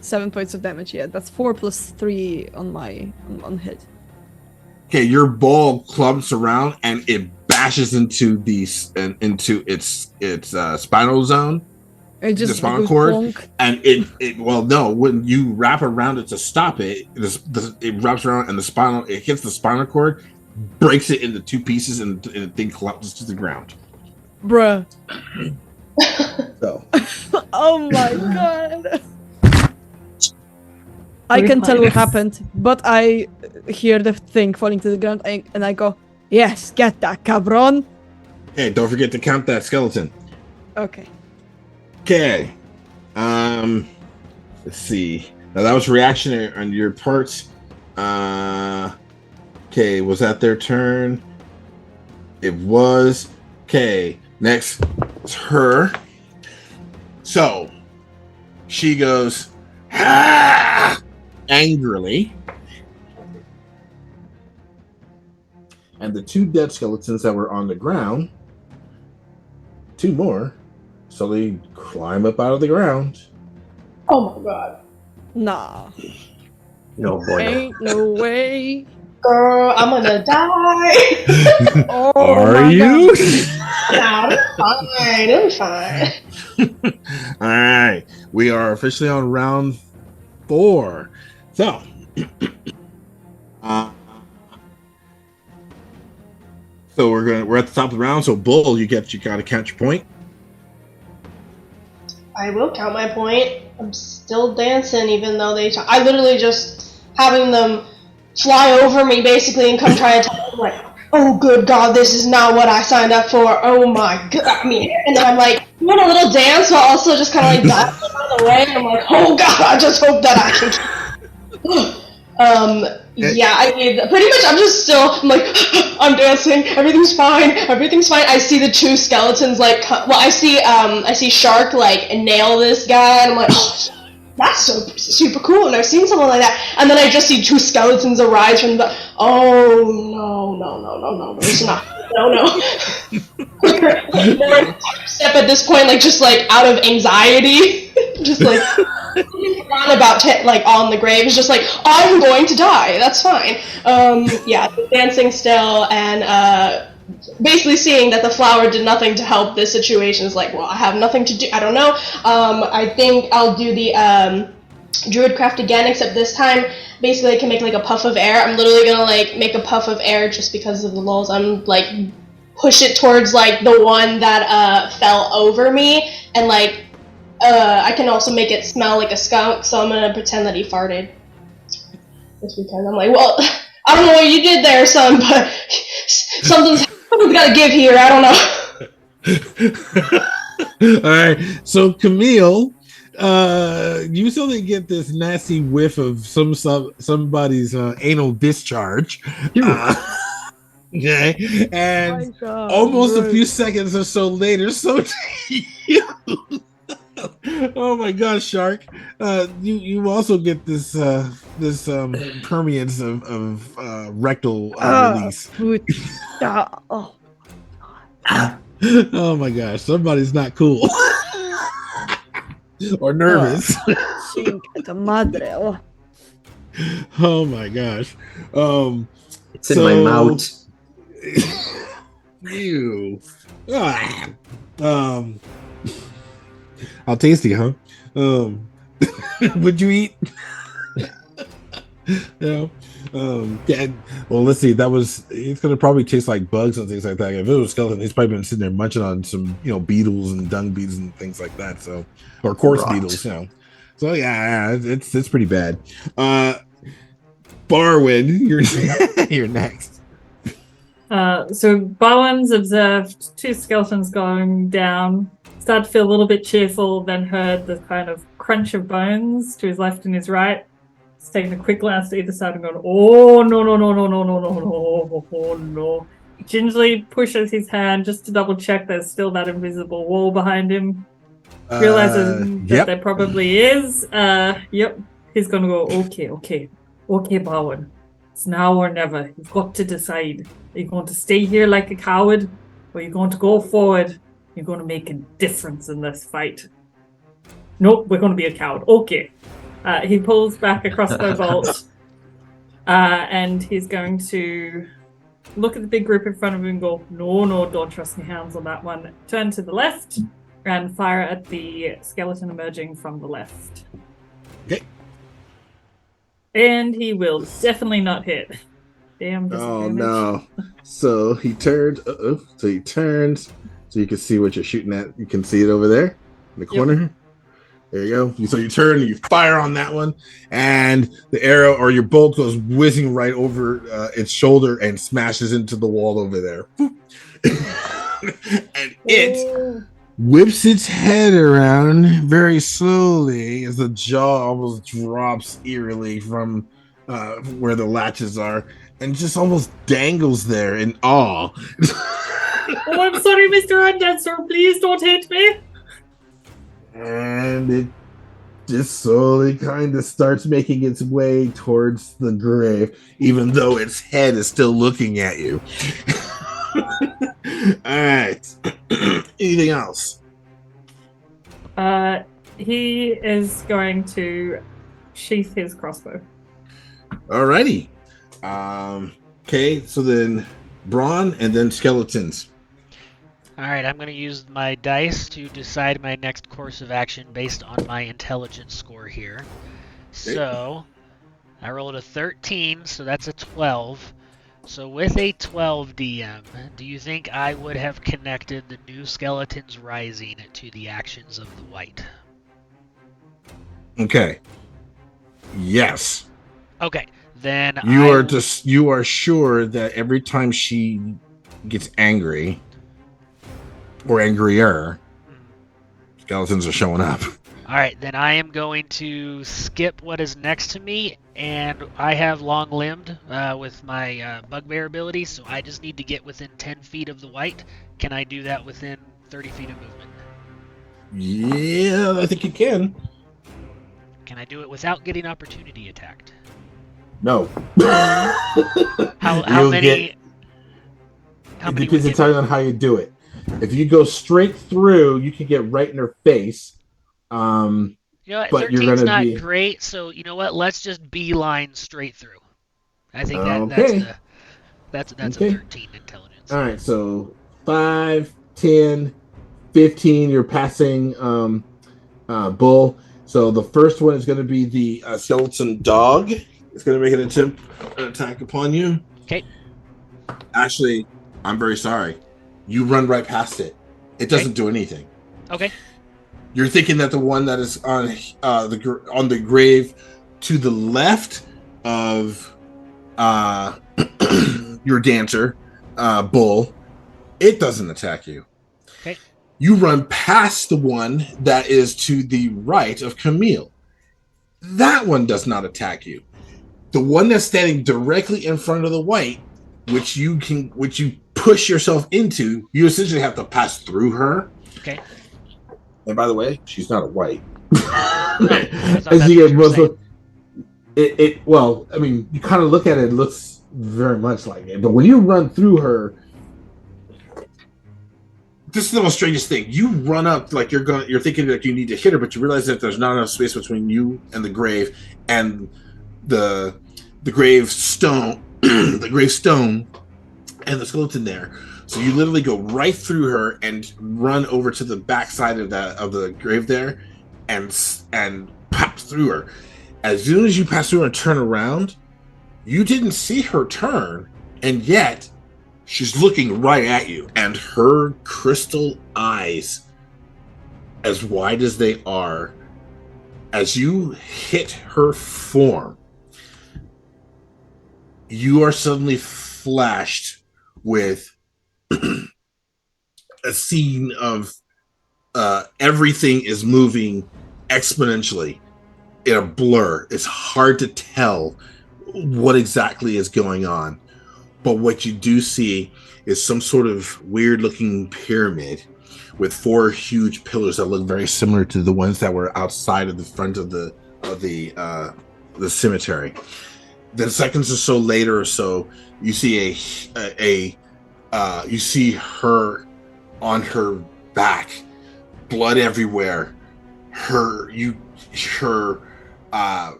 7 points of damage. Yeah, that's 4 plus 3 on my on hit. Okay, your ball clumps around and it bashes into its spinal zone. It just the spinal goes cord, plonk. and when you wrap around it to stop it, it wraps around and it hits the spinal cord, breaks it into 2 pieces, and the thing collapses to the ground. Bruh. So Oh my god. I can tell what happened, but I hear the thing falling to the ground and I go, yes, get that, cabron. hey, don't forget to count that skeleton. Okay. Okay. Let's see. Now that was reactionary on your part. Okay, was that their turn? It was. Okay, next it's her. So she goes ah! Angrily. And the 2 dead skeletons that were on the ground, 2 more, slowly climb up out of the ground. Oh my god. Nah. No boy. Ain't no way. Girl, I'm gonna die. Oh, Are my you? God. No, it'll be fine. All right, we are officially on round 4. So, so we're at the top of the round. So, Bull, you got to count your point. I will count my point. I'm still dancing, even though I literally just having them fly over me basically and come try to tell me like, oh good god, this is not what I signed up for. Oh my god, and then I'm like doing a little dance while also just kind of like diving out of the way. And I'm like, oh god, I just hope that I can. Yeah, I mean, pretty much I'm just still, I'm like, I'm dancing, everything's fine. I see the two skeletons, like, I see Shark, like, nail this guy, and I'm like, oh, that's so super cool, and I've seen someone like that. And then I just see two skeletons arise from the, oh, no, there's not, no. Step at this point, like, just, like, out of anxiety, just, like, on about like on the grave is just like, I'm going to die, that's fine. Yeah, dancing still, and basically seeing that the flower did nothing to help this situation is like, well, I have nothing to do, I don't know. I think I'll do the Druidcraft again, except this time basically I can make like a puff of air. I'm literally gonna like make a puff of air just because of the lulz. I'm like push it towards like the one that fell over me, and like I can also make it smell like a skunk, so I'm gonna pretend that he farted. Just because I'm like, well, I don't know what you did there, son, but something's gotta give here, I don't know. Alright, so Camille, you suddenly get this nasty whiff of somebody's anal discharge. Okay, and almost a few seconds or so later, so do you. Oh my gosh, Shark! You also get this permeance of rectal release. Oh my gosh, somebody's not cool or nervous. Oh my gosh! It's in my mouth. Ew. How tasty, huh? Would you eat? Yeah. Yeah. Well, let's see. It's gonna probably taste like bugs and things like that. If it was a skeleton, he's probably been sitting there munching on some, beetles and dung beetles and things like that. So, or quartz beetles, So yeah, it's pretty bad. Barwin, you're next. So Bowen's observed two skeletons going down, started to feel a little bit cheerful, then heard the kind of crunch of bones to his left and his right. He's taking a quick glance to either side and going, oh, no. Gingerly pushes his hand just to double check there's still that invisible wall behind him. Realizes that there probably is. Yep. He's going to go, okay, Bowen. It's now or never. You've got to decide. Are you going to stay here like a coward, or are you going to go forward? You're going to make a difference in this fight. Nope, we're going to be a coward. Okay. He pulls back a crossbow bolt, and he's going to look at the big group in front of him and go, no, don't trust me hands on that one. Turn to the left and fire at the skeleton emerging from the left. Okay. And he will definitely not hit. Damn disadvantage. Oh no. So he turned. So he turns. So you can see what you're shooting at. You can see it over there in the corner. Yep. There you go. So you turn and you fire on that one, and the arrow or your bolt goes whizzing right over its shoulder and smashes into the wall over there. And it whips its head around very slowly as the jaw almost drops eerily from where the latches are, and just almost dangles there in awe. Oh, I'm sorry, Mr. Undancer. Please don't hit me. And it just slowly kind of starts making its way towards the grave, even though its head is still looking at you. All right. Anything else? He is going to sheath his crossbow. Alrighty. Okay, so then brawn and then skeletons. Alright, I'm going to use my dice to decide my next course of action based on my intelligence score here. Okay. So, I rolled a 13, so that's a 12. So with a 12 DM, do you think I would have connected the new skeletons rising to the actions of the white? Okay. Yes. Okay, then you are sure that every time she gets angry or angrier, skeletons are showing up. Alright, then I am going to skip what is next to me and I have long limbed with my bugbear ability, so I just need to get within 10 feet of the white. Can I do that within 30 feet of movement? Yeah, I think you can. Can I do it without getting opportunity attacked? No. How You'll many? get. How It many depends would get entirely on how you do it. If you go straight through, you can get right in her face. You know what? But you're 13's gonna not be great, so you know what? Let's just beeline straight through. I think okay. that's a Okay. 13 intelligence. All right. So 5, 10, 15. You're passing bull. So the first one is going to be the skeleton dog. It's going to make an attack upon you. Okay. Actually, I'm very sorry. You run right past it. It doesn't do anything. Okay. You're thinking that the one that is on the grave to the left of your dancer, bull, it doesn't attack you. Okay. You run past the one that is to the right of Camille. That one does not attack you. The one that's standing directly in front of the white, which you push yourself into, you essentially have to pass through her. Okay. And by the way, she's not a white. As you get most of well, I mean, you kind of look at it, it looks very much like it. But when you run through her, this is the most strangest thing. You run up like you're thinking that you need to hit her, but you realize that there's not enough space between you and the grave, and the grave stone, the grave stone, and the skeleton there. So you literally go right through her and run over to the back side of the grave there, and pop through her. As soon as you pass through and turn around, you didn't see her turn, and yet she's looking right at you, and her crystal eyes, as wide as they are, as you hit her form, you are suddenly flashed with a scene of everything is moving exponentially in a blur. It's hard to tell what exactly is going on. But what you do see is some sort of weird-looking pyramid with 4 huge pillars that look very similar to the ones that were outside of the front of the cemetery. Then seconds or so later, or so, you see you see her on her back, blood everywhere.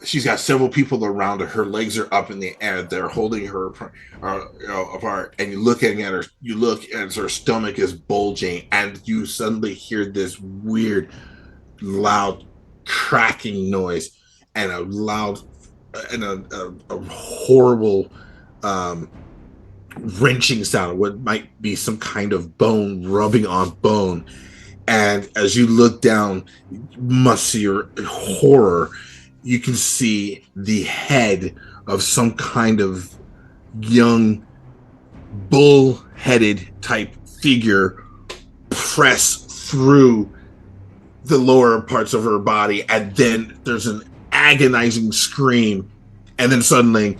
She's got several people around her. Her legs are up in the air. They're holding her apart. And you look at her. You look, and her stomach is bulging. And you suddenly hear this weird, loud, cracking noise, and a horrible, wrenching sound. What might be some kind of bone rubbing on bone. And as you look down, much to your horror, you can see the head of some kind of young bull-headed type figure press through the lower parts of her body, and then there's an agonizing scream, and then suddenly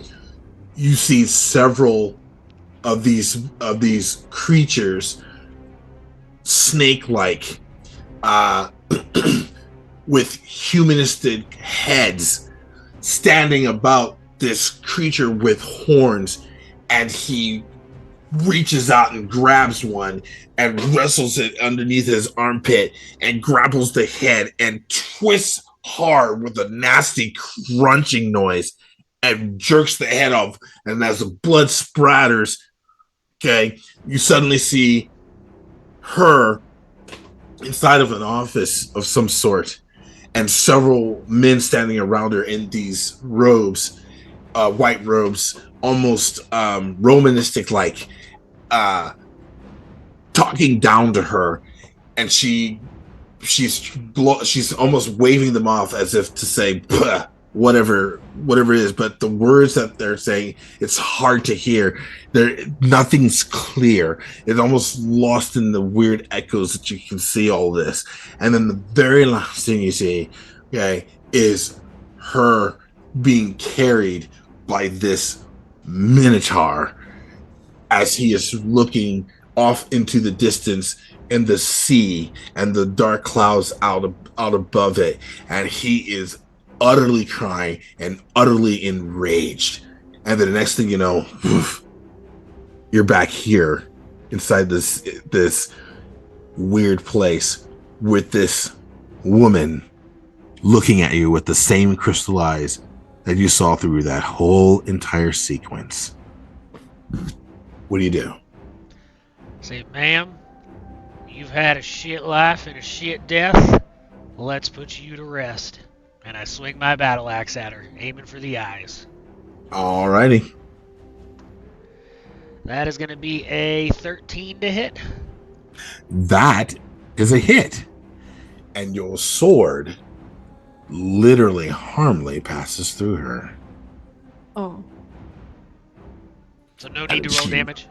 you see several of these creatures, snake-like, with humanistic heads, standing about this creature with horns, and he reaches out and grabs one and wrestles it underneath his armpit and grapples the head and twists hard with a nasty crunching noise and jerks the head off. And as the blood spratters, okay, you suddenly see her inside of an office of some sort, and several men standing around her in these robes, white robes, almost Romanistic like, talking down to her, and she's almost waving them off as if to say whatever it is, but the words that they're saying, it's hard to hear. Nothing's clear. It's almost lost in the weird echoes that you can see all this. And then the very last thing you see, okay, is her being carried by this minotaur as he is looking off into the distance in the sea and the dark clouds out above it, and he is utterly crying and utterly enraged. And then the next thing you know, you're back here inside this weird place with this woman looking at you with the same crystal eyes that you saw through that whole entire sequence. What do you do? Say, ma'am, you've had a shit life and a shit death. Let's put you to rest. And I swing my battle axe at her, aiming for the eyes. Alrighty. That is going to be a 13 to hit. That is a hit. And your sword literally harmlessly passes through her. Oh. So no need to roll damage.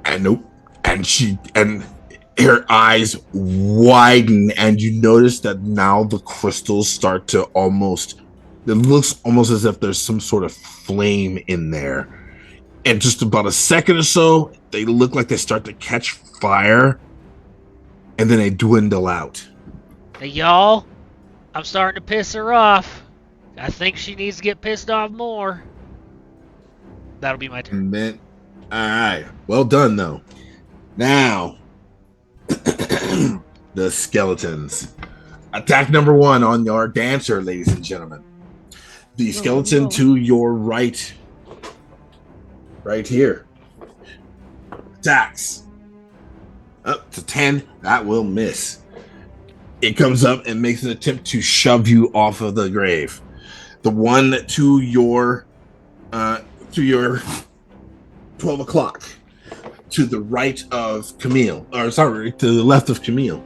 And nope. And her eyes widen, and you notice that now the crystals start to it looks almost as if there's some sort of flame in there. And just about a second or so, they look like they start to catch fire, and then they dwindle out. Hey, y'all, I'm starting to piss her off. I think she needs to get pissed off more. That'll be my turn. And then, all right, well done though. Now, the skeletons. Attack number 1 on your dancer, ladies and gentlemen. The skeleton to your right here, attacks. Up to 10, that will miss. It comes up and makes an attempt to shove you off of the grave. The one to your 12 o'clock, to the right of Camille, or sorry, to the left of Camille,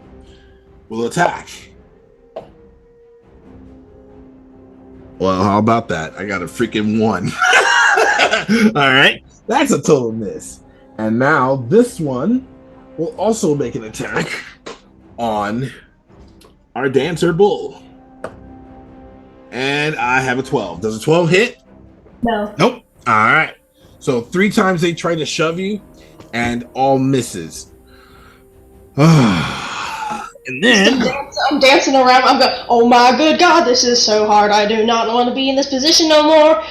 will attack. Well, how about that? I got a freaking 1. All right, that's a total miss. And now this one will also make an attack on our dancer bull. And I have a 12. Does a 12 hit? No. Nope. All right. So 3 times they try to shove you, and all misses. And then I'm dancing around. I'm going, oh my good God, this is so hard. I do not want to be in this position no more.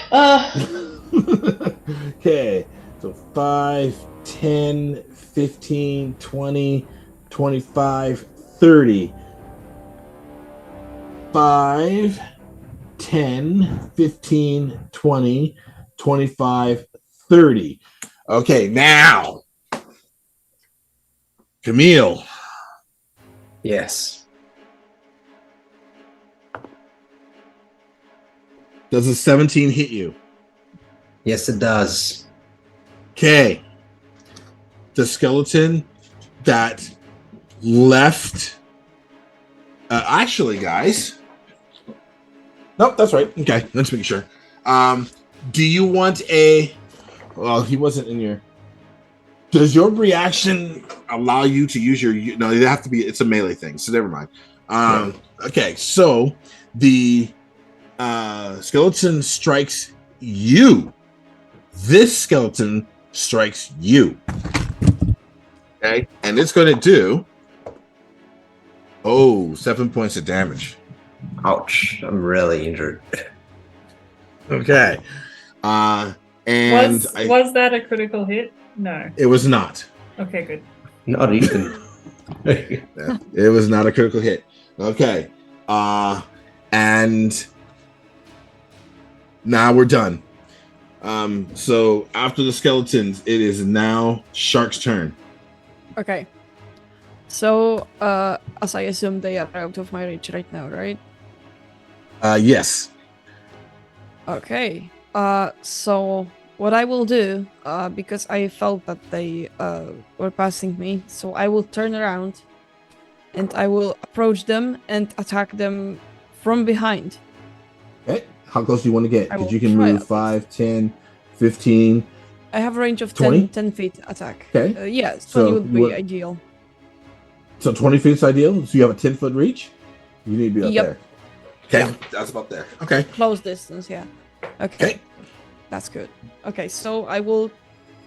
Okay. So 5, 10, 15, 20, 25, 30. 5, 10, 15, 20, 25, 30. Okay, now, Camille. Yes. Does a 17 hit you? Yes, it does. Okay. The skeleton that left. Actually, guys. Nope, that's right. Okay, let's make sure. Do you want a? Well, he wasn't in your. Does your reaction allow you to use your? No, it have to be. It's a melee thing, so never mind. Okay, so the skeleton strikes you. This skeleton strikes you. Okay, and it's going to do 7 points of damage. Ouch! I'm really injured. Okay, and was that a critical hit? No. it was not. Okay, good. Not even. It was not a critical hit. Okay, and now we're done. So after the skeletons, it is now Shark's turn. Okay. So, as I assume they are out of my reach right now, right? Yes. Okay. So what I will do, because I felt that they were passing me, so I will turn around and I will approach them and attack them from behind. Okay. How close do you want to get? I Because will you can try move it. 5, 10, 15. I have a range of 20? 10 feet attack. Okay. Yes, So 20 would you be want- ideal. So 20 feet's ideal. So you have a 10-foot reach. You need to be up Yep. there. Okay, Yeah. that's about there. Okay. Close distance, yeah. Okay. That's good. Okay, so I will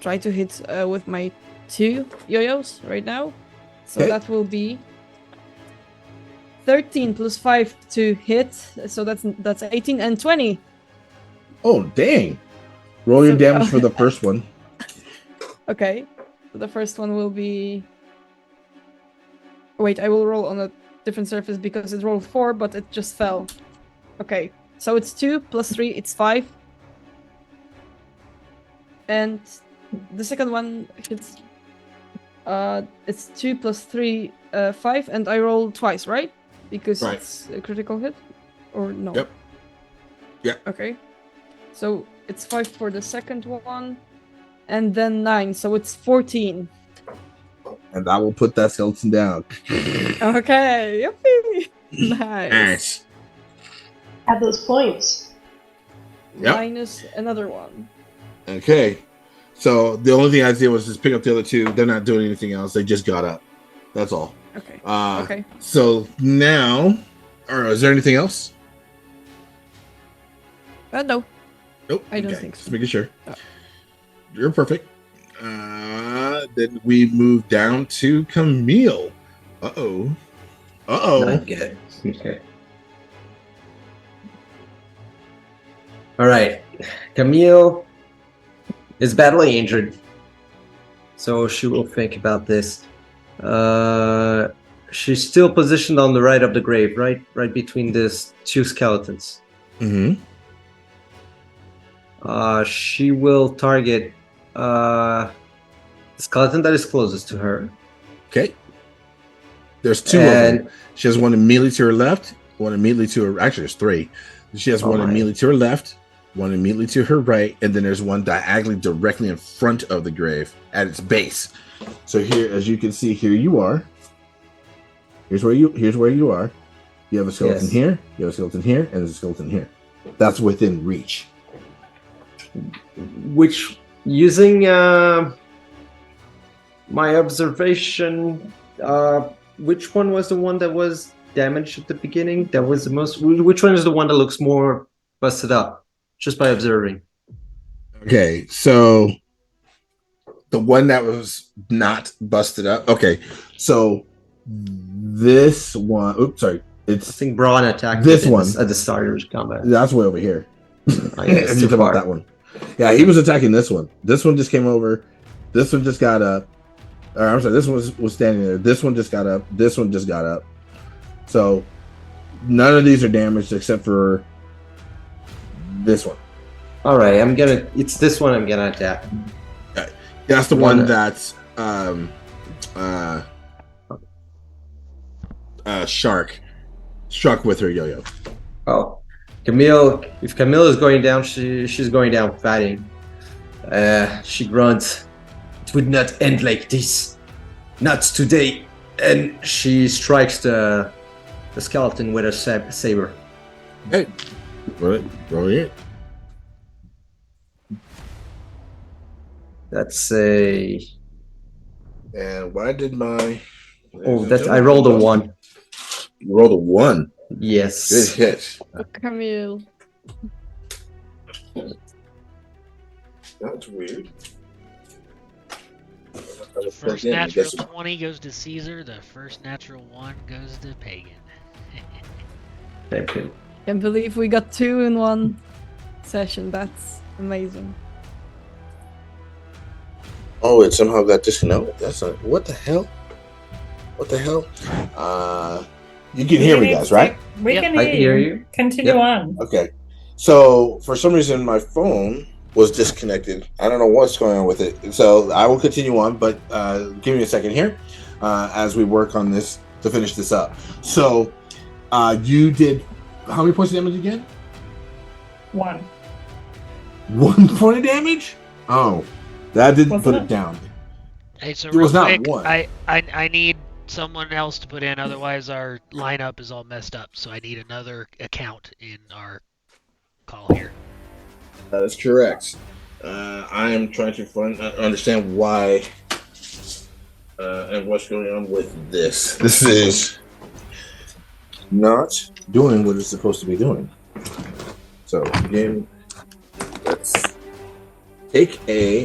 try to hit with my 2 yo-yos right now. So Okay. that will be 13 plus 5 to hit. So that's 18 and 20. Oh, dang. Roll your So- damage for the first one. Okay. So the first one will be. Wait, I will roll on a different surface because it rolled 4, but it just fell. Okay. So it's 2 plus 3, it's 5. And the second one hits. It's 2 plus 3, 5, and I roll twice, right? Because Right. it's a critical hit, or no? Yep. Yeah. Okay. So it's 5 for the second one, and then 9, so it's 14. And I will put that skeleton down. Okay. Yippee! Nice. Nice. Add those points. Yep. Minus another one. Okay. So the only thing I did was just pick up the other 2. They're not doing anything else. They just got up. That's all. Okay. Uh, Okay. So now, or is there anything else? No. Nope. I don't Okay, think so. Just making sure. Oh. You're perfect. Then we move down to Camille. Uh-oh. Uh-oh. Not good. Okay. All right. Camille is badly injured, so she will think about this. She's still positioned on the right of the grave, right between these 2 skeletons. Mm-hmm. She will target the skeleton that is closest to her. Okay. There's 2 of them. She has one immediately to her left, one immediately to her. Actually, there's 3. She has one my. immediately to her left, one immediately to her right, and then there's one diagonally directly in front of the grave at its base. So here, as you can see, here you are. Here's where you are. You have a skeleton Yes. here, you have a skeleton here, and there's a skeleton here. That's within reach. Which, using my observation, which one was the one that was damaged at the beginning? That was the most. Which one is the one that looks more busted up? Just by observing. Okay, so the one that was not busted up. Okay, so this one. Oops, sorry. I It's think Braun attacked This it one. at the start of his combat. that's way over here. Oh, yeah, it's If you too talk about far. that one. Yeah, he was attacking this one. This one just came over. This one just got up. Or I'm sorry, this one was standing there. This one just got up. This one just got up. So none of these are damaged except for this one. All right, it's this one I'm gonna attack. That's the One one that- that's Shark struck with her yo-yo. Oh, Camille. If Camille is going down, she's going down fighting. She grunts. It would not end like this. Not today. And she strikes the skeleton with her saber. Hey, roll it. That's a. And why did my? Oh, I rolled a 1. You rolled a 1. Good Yes. hit. Camille. That's weird. The first natural 20 goes to Caesar. The first natural 1 goes to Pagan. Thank you. Can't believe we got 2 in one session. That's amazing. Oh, it somehow got disconnected. That's not. What the hell? What the hell? You can hear me, guys, right? We Yep. can I hear can hear you. you. Continue Yep. on. Okay. So for some reason, my phone was disconnected. I don't know what's going on with it. So I will continue on, but give me a second here as we work on this to finish this up. So you did how many points of damage again? 1. 1 point of damage? Oh, that didn't Wasn't put it? it down. Hey, so It real was not quick, 1. I need someone else to put in, otherwise our lineup is all messed up. So I need another account in our call here. That is correct. I am trying to understand why and what's going on with this. This is not doing what it's supposed to be doing. So again, let's take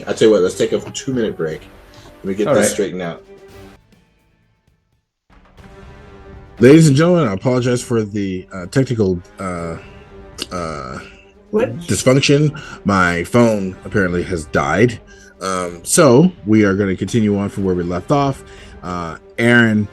I'll tell you what, let's take a 2-minute break. Let me get All this right. straightened out. Ladies and gentlemen, I apologize for the technical dysfunction. My phone apparently has died. So we are going to continue on from where we left off. Aaron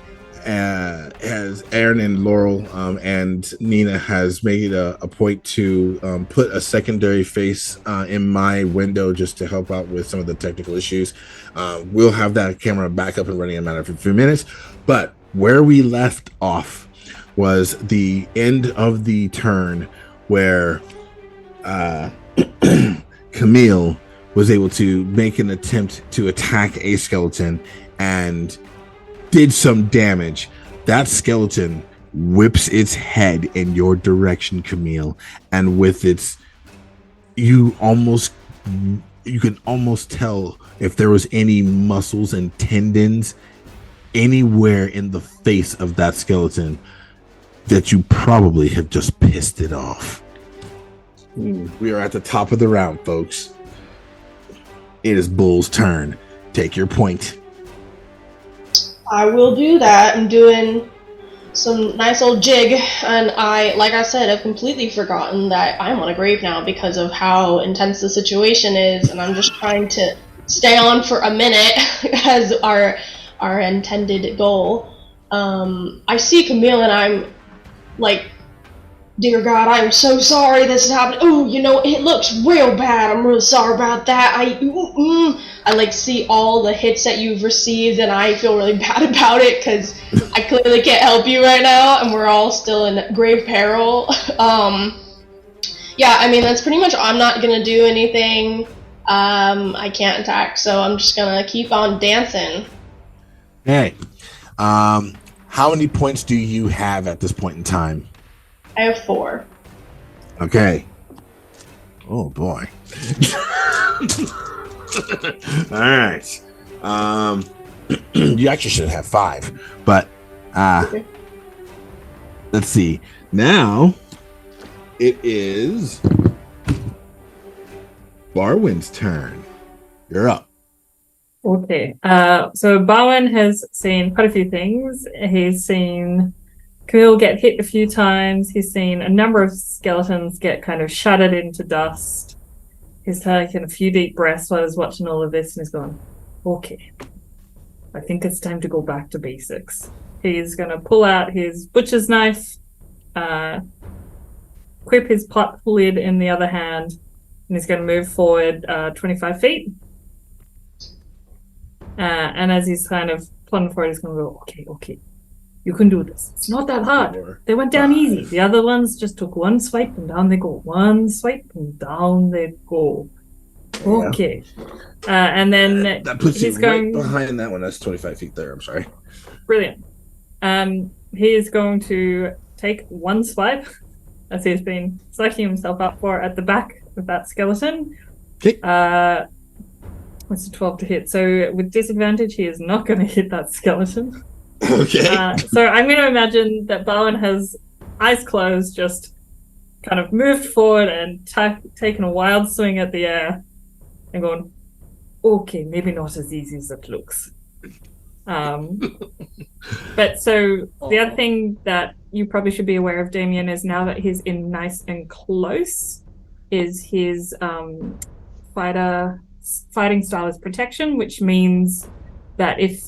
and Laurel and Nina has made a point to put a secondary face in my window just to help out with some of the technical issues. We'll have that camera back up and running in a matter of a few minutes. But where we left off was the end of the turn where Camille was able to make an attempt to attack a skeleton and did some damage. That skeleton whips its head in your direction, Camille, and with its you can almost tell if there was any muscles and tendons anywhere in the face of that skeleton that you probably have just pissed it off. We are at the top of the round, folks. It is Bull's turn. Take your point. I will do that. I'm doing some nice old jig, and like I said, I've completely forgotten that I'm on a grave now because of how intense the situation is, and I'm just trying to stay on for a minute as our intended goal. I see Camille, and I'm like, dear God, I'm so sorry this is happening. Oh, it looks real bad. I'm really sorry about that. I like see all the hits that you've received, and I feel really bad about it because I clearly can't help you right now, and we're all still in grave peril. Yeah, I mean, that's pretty much. I'm not gonna do anything. I can't attack, so I'm just gonna keep on dancing. Hey, how many points do you have at this point in time? I have 4. Okay. Oh boy. All right. You actually should have 5, but Okay. let's see. Now it is Barwin's turn. You're up. Okay. So Bowen has seen quite a few things. He's seen Camille get hit a few times. He's seen a number of skeletons get kind of shattered into dust. He's taken a few deep breaths while he's watching all of this, and he's going, okay, I think it's time to go back to basics. He's going to pull out his butcher's knife, grip his pot lid in the other hand, and he's going to move forward 25 feet. And as he's kind of plunging forward, he's going to go, okay, you can do this. It's not that hard. They went down easy. The other ones just took one swipe and down they go. One swipe and down they go. Okay. And then that puts you he's going right behind that one. That's 25 feet there. I'm sorry. Brilliant. He is going to take one swipe, as he's been psyching himself up for, at the back of that skeleton. Okay. What's a 12 to hit? So with disadvantage, he is not going to hit that skeleton. Okay. So I'm going to imagine that Bowen has eyes closed, just kind of moved forward and taken a wild swing at the air and going, okay, maybe not as easy as it looks. But so the other thing that you probably should be aware of, Damien, is now that he's in nice and close, is his fighting style is protection, which means that if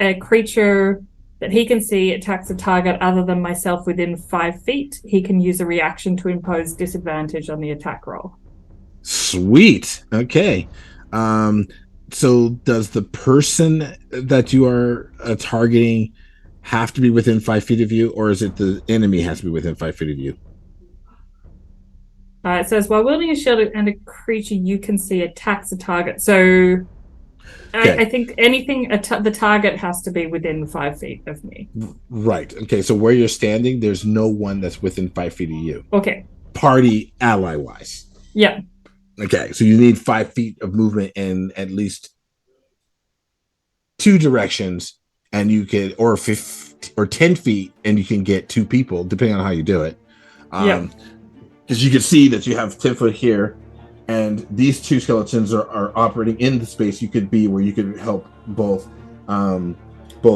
a creature that he can see attacks a target other than myself within 5 feet, he can use a reaction to impose disadvantage on the attack roll. Sweet. Okay. So does the person that you are targeting have to be within 5 feet of you, or is it the enemy has to be within 5 feet of you? It says, while wielding a shield and a creature you can see attacks a target. So okay. I think anything, the target has to be within 5 feet of me. Right. Okay. So where you're standing, there's no one that's within 5 feet of you. Okay. Party ally wise. Yeah. Okay. So you need 5 feet of movement in at least 2 directions, and you could, or 15 or 10 feet, and you can get 2 people, depending on how you do it. Yeah. Because you can see that you have 10 foot here, and these 2 skeletons are operating in the space you could be, where you could help both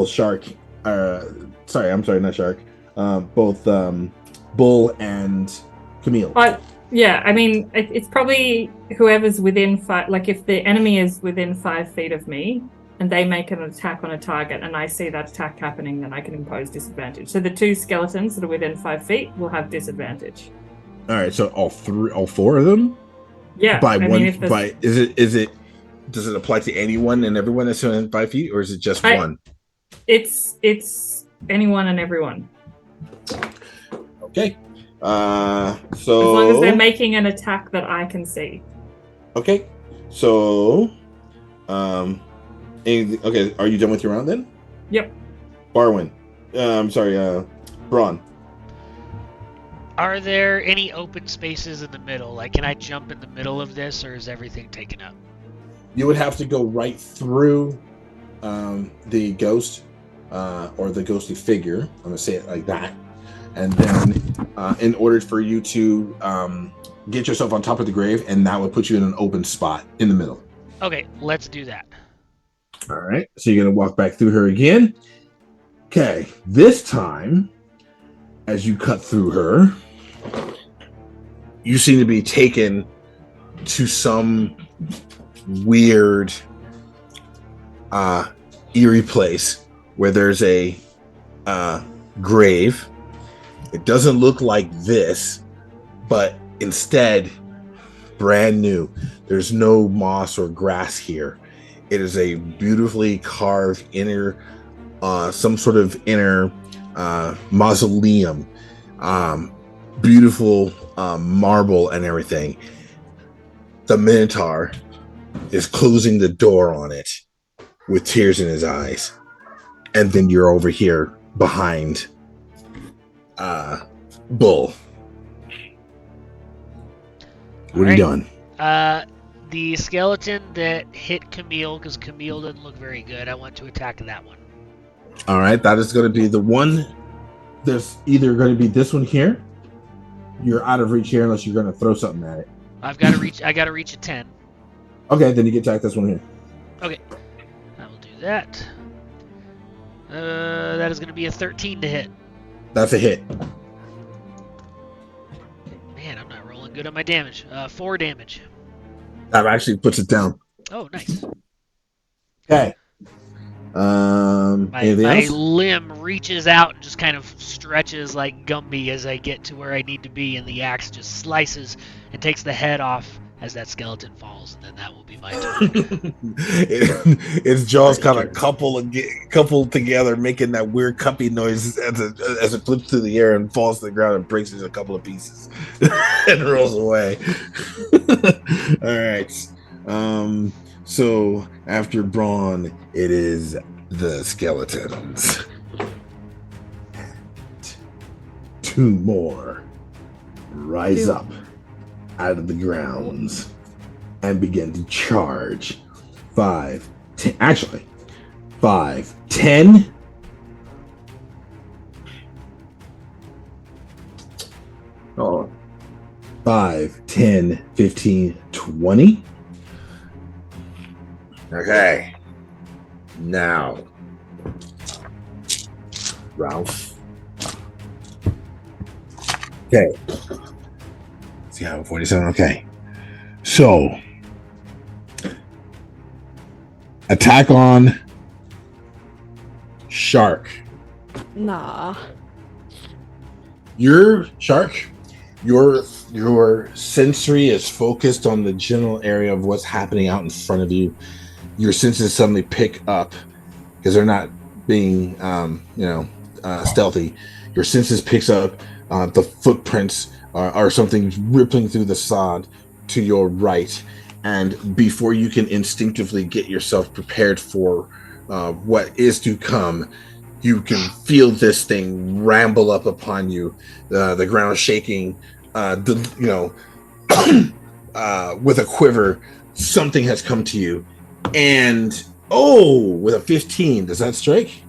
Shark. Not Shark. Both Bull and Camille. But yeah, I mean, it's probably whoever's within 5. Like, if the enemy is within 5 feet of me, and they make an attack on a target, and I see that attack happening, then I can impose disadvantage. So the 2 skeletons that are within 5 feet will have disadvantage. All right, so all 4 of them. Yeah. Is it? Does it apply to anyone and everyone that's within 5 feet, or is it just one? It's anyone and everyone. Okay. So as long as they're making an attack that I can see. Okay. So, okay. Are you done with your round then? Yep. Barwin. Braun. Are there any open spaces in the middle? Like, can I jump in the middle of this, or is everything taken up? You would have to go right through the ghost or the ghostly figure. I'm gonna say it like that. And then in order for you to get yourself on top of the grave, and that would put you in an open spot in the middle. Okay, let's do that. All right, so you're gonna walk back through her again. Okay, this time, as you cut through her, you seem to be taken to some weird, eerie place where there's a grave. It doesn't look like this, but instead, brand new. There's no moss or grass here. It is a beautifully carved inner, some sort of inner mausoleum. Beautiful marble and everything. The Minotaur is closing the door on it with tears in his eyes. And then you're over here behind Bull. What are you doing? The skeleton that hit Camille, because Camille doesn't look very good, I want to attack that one. All right, that is going to be the one. There's either going to be this one here. You're out of reach here unless you're going to throw something at it. I got to reach a 10. Okay, then you can attack this one here. Okay, I will do that. That is going to be a 13 to hit. That's a hit. Man, I'm not rolling good on my damage. 4 damage. That actually puts it down. Oh, nice. Okay. My limb reaches out and just kind of stretches like Gumby as I get to where I need to be, and the axe just slices and takes the head off as that skeleton falls, and then that will be my turn. Its jaws kind of coupled together, making that weird cuppy noise as it flips through the air and falls to the ground and breaks into a couple of pieces and rolls away. All right. So after Braun, it is the skeletons. 2 more rise up out of the grounds and begin to charge. 5, 10, actually 5, 10. Oh, 5, 10, 15, 20. Okay. Now, Ralph. Okay. See how 47. Okay. So, attack on Shark. Nah. Your Shark, your sensory is focused on the general area of what's happening out in front of you. Your senses suddenly pick up because they're not being, stealthy. Your senses picks up the footprints or something rippling through the sod to your right, and before you can instinctively get yourself prepared for what is to come, you can feel this thing ramble up upon you, the ground shaking, with a quiver. Something has come to you, and with a 15, does that strike?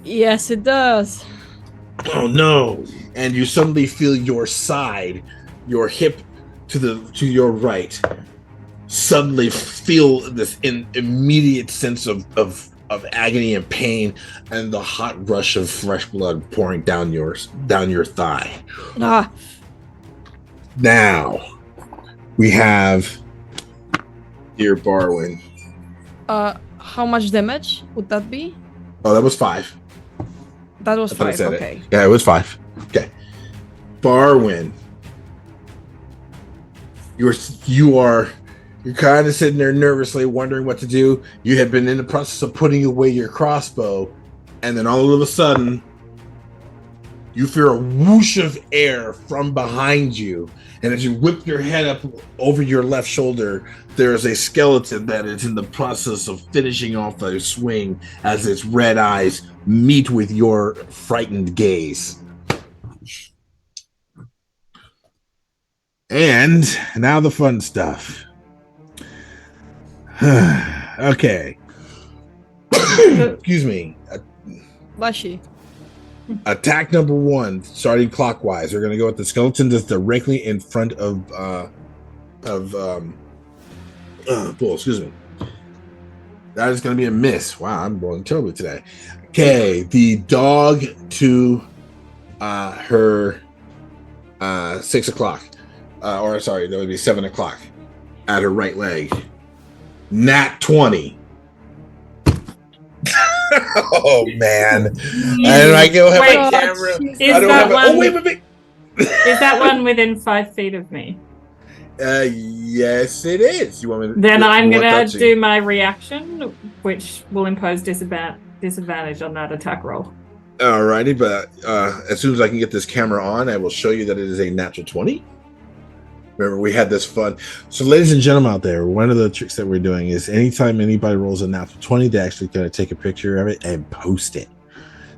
Yes, it does. Oh no! And you suddenly feel your side, your hip to your right, suddenly feel this immediate sense of agony and pain, and the hot rush of fresh blood pouring down your thigh. Ah, Now we have dear Barwin. how much damage would that be? Oh, that was 5. That was I thought I 5. said Okay. it. Yeah, it was 5. Okay. Barwin. You're kind of sitting there nervously wondering what to do. You had been in the process of putting away your crossbow, and then all of a sudden you feel a whoosh of air from behind you, and as you whip your head up over your left shoulder, there's a skeleton that is in the process of finishing off a swing as its red eyes meet with your frightened gaze. And now the fun stuff. Okay. Excuse me. Lashy. Attack number 1, starting clockwise. We're going to go with the skeleton that's directly in front of Bull. Excuse me. That is going to be a miss. Wow, I'm rolling terribly today. Okay, the dog to her 6 o'clock. Or sorry, that would be 7 o'clock at her right leg. Nat 20. Oh man! And I go have Wait, my camera. Is I don't that have. one? Oh wait. Is that one within 5 feet of me? Yes, it is. You want me to? Then I'm you want gonna that do my reaction, which will impose disadvantage on that attack roll. Alrighty, but as soon as I can get this camera on, I will show you that it is a natural 20. Remember, we had this fun. So, ladies and gentlemen out there, one of the tricks that we're doing is anytime anybody rolls a natural 20, they actually going to take a picture of it and post it.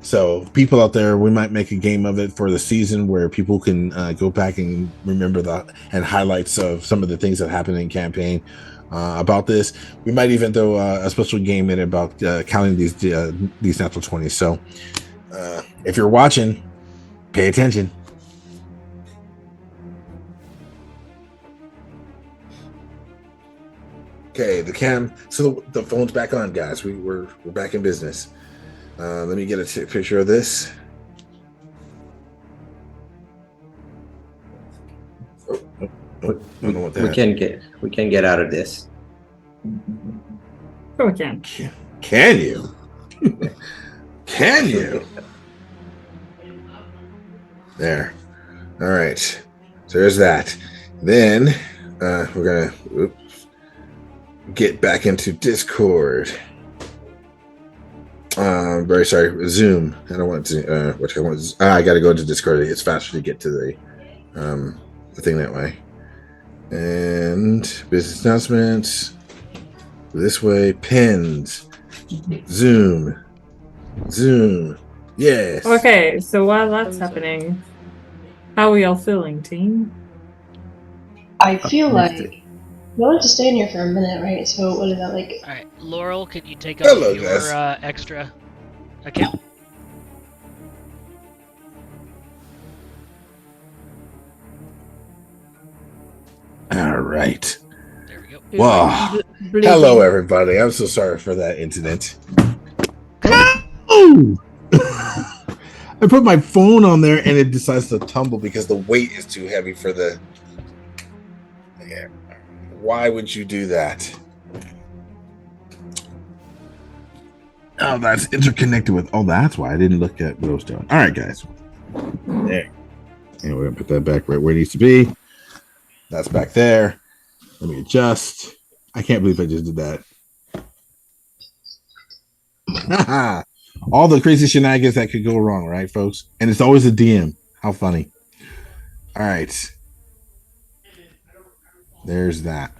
So, people out there, we might make a game of it for the season where people can go back and remember and highlights of some of the things that happened in campaign about this. We might even throw a special game in about counting these natural 20s. So, if you're watching, pay attention. Okay, so the phone's back on, guys. We're back in business. Let me get a picture of this. I don't know what that. We can get out of this. Sure we can. Can you? Can you? There. All right. So there's that. Then we're gonna get back into Discord. Very sorry, Zoom. I don't want to. I got to go into Discord. It's faster to get to the thing that way. And business announcements. This way, pins. Zoom. Yes. Okay, so while that's happening, how are y'all feeling, team? I feel like you wanted to stay in here for a minute, right? So what is that like? All right, Laurel, can you take off Hello, your guys. extra account? All right. There we go. Wow. Bleeding. Hello, everybody. I'm so sorry for that incident. Oh! I put my phone on there and it decides to tumble because the weight is too heavy for the. Yeah. Why would you do that? Oh, that's interconnected with. Oh, that's why I didn't look at what I was doing. All right, guys. There. And we're gonna put that back right where it needs to be. That's back there. Let me adjust. I can't believe I just did that. All the crazy shenanigans that could go wrong, right, folks? And it's always a DM. How funny. All right. There's that.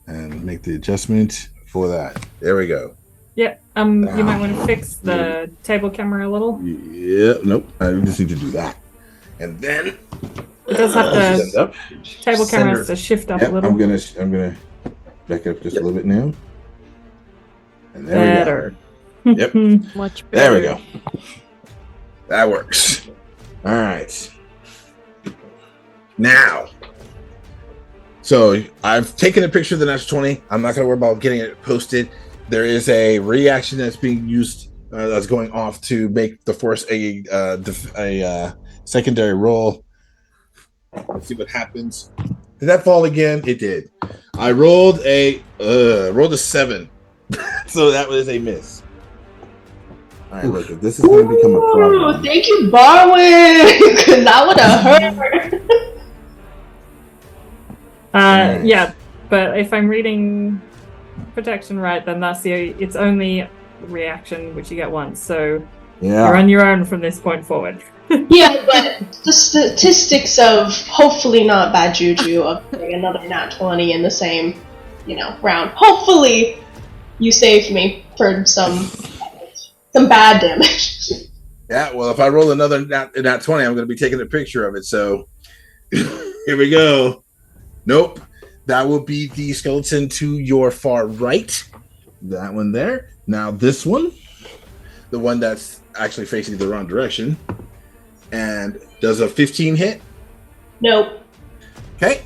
And make the adjustment for that. There we go. Yeah, you might want to fix the table camera a little. Yeah, nope. I just need to do that. And then It does have stand the up. table camera has to shift up Yep, a little. I'm gonna back up just a little bit now. And there Better. Yep. Much There better. we go. That works. All right. Now, so I've taken a picture of the next 20. I'm not going to worry about getting it posted. There is a reaction that's being used, that's going off to make the force a secondary roll. Let's see what happens. Did that fall again? It did. I rolled a 7, so that was a miss. All right, look, if this is going to become a problem. Ooh, thank you, Barwin, because that would have hurt. Nice. Yeah, but if I'm reading protection right, then it's only reaction which you get once. So you're on your own from this point forward. Yeah, but the statistics of hopefully not bad juju of getting another nat 20 in the same, round. Hopefully, you saved me for some bad damage. Yeah, well, if I roll another nat 20, I'm going to be taking a picture of it. So here we go. Nope. That will be the skeleton to your far right. That one there. Now this one, the one that's actually facing the wrong direction. And does a 15 hit? Nope. Okay.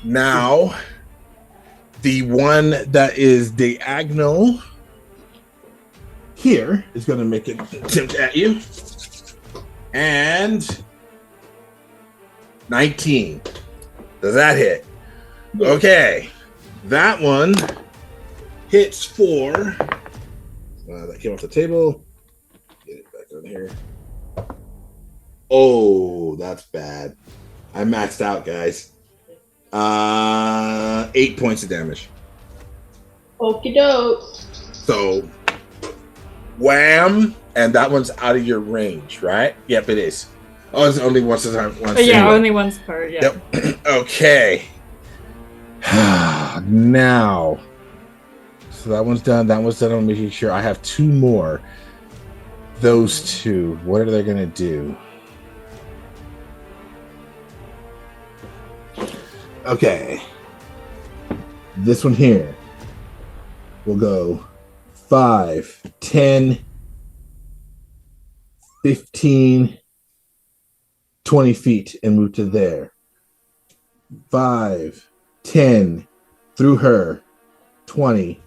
Now, the one that is diagonal here is going to make an attempt at you. And 19. Does that hit? Okay. That one hits for... that came off the table. Get it back on here. Oh, that's bad. I maxed out, guys. 8 points of damage. Okie doke. So, wham! And that one's out of your range, right? Yep, it is. Oh, it's only once a time. Only once per, yeah. Yep. Okay. Now. So that one's done. I'm making sure I have 2 more. Those 2. What are they going to do? Okay. This one here will go 5, 10, 15, 20 feet and move to there. 5, 10, through her, 20,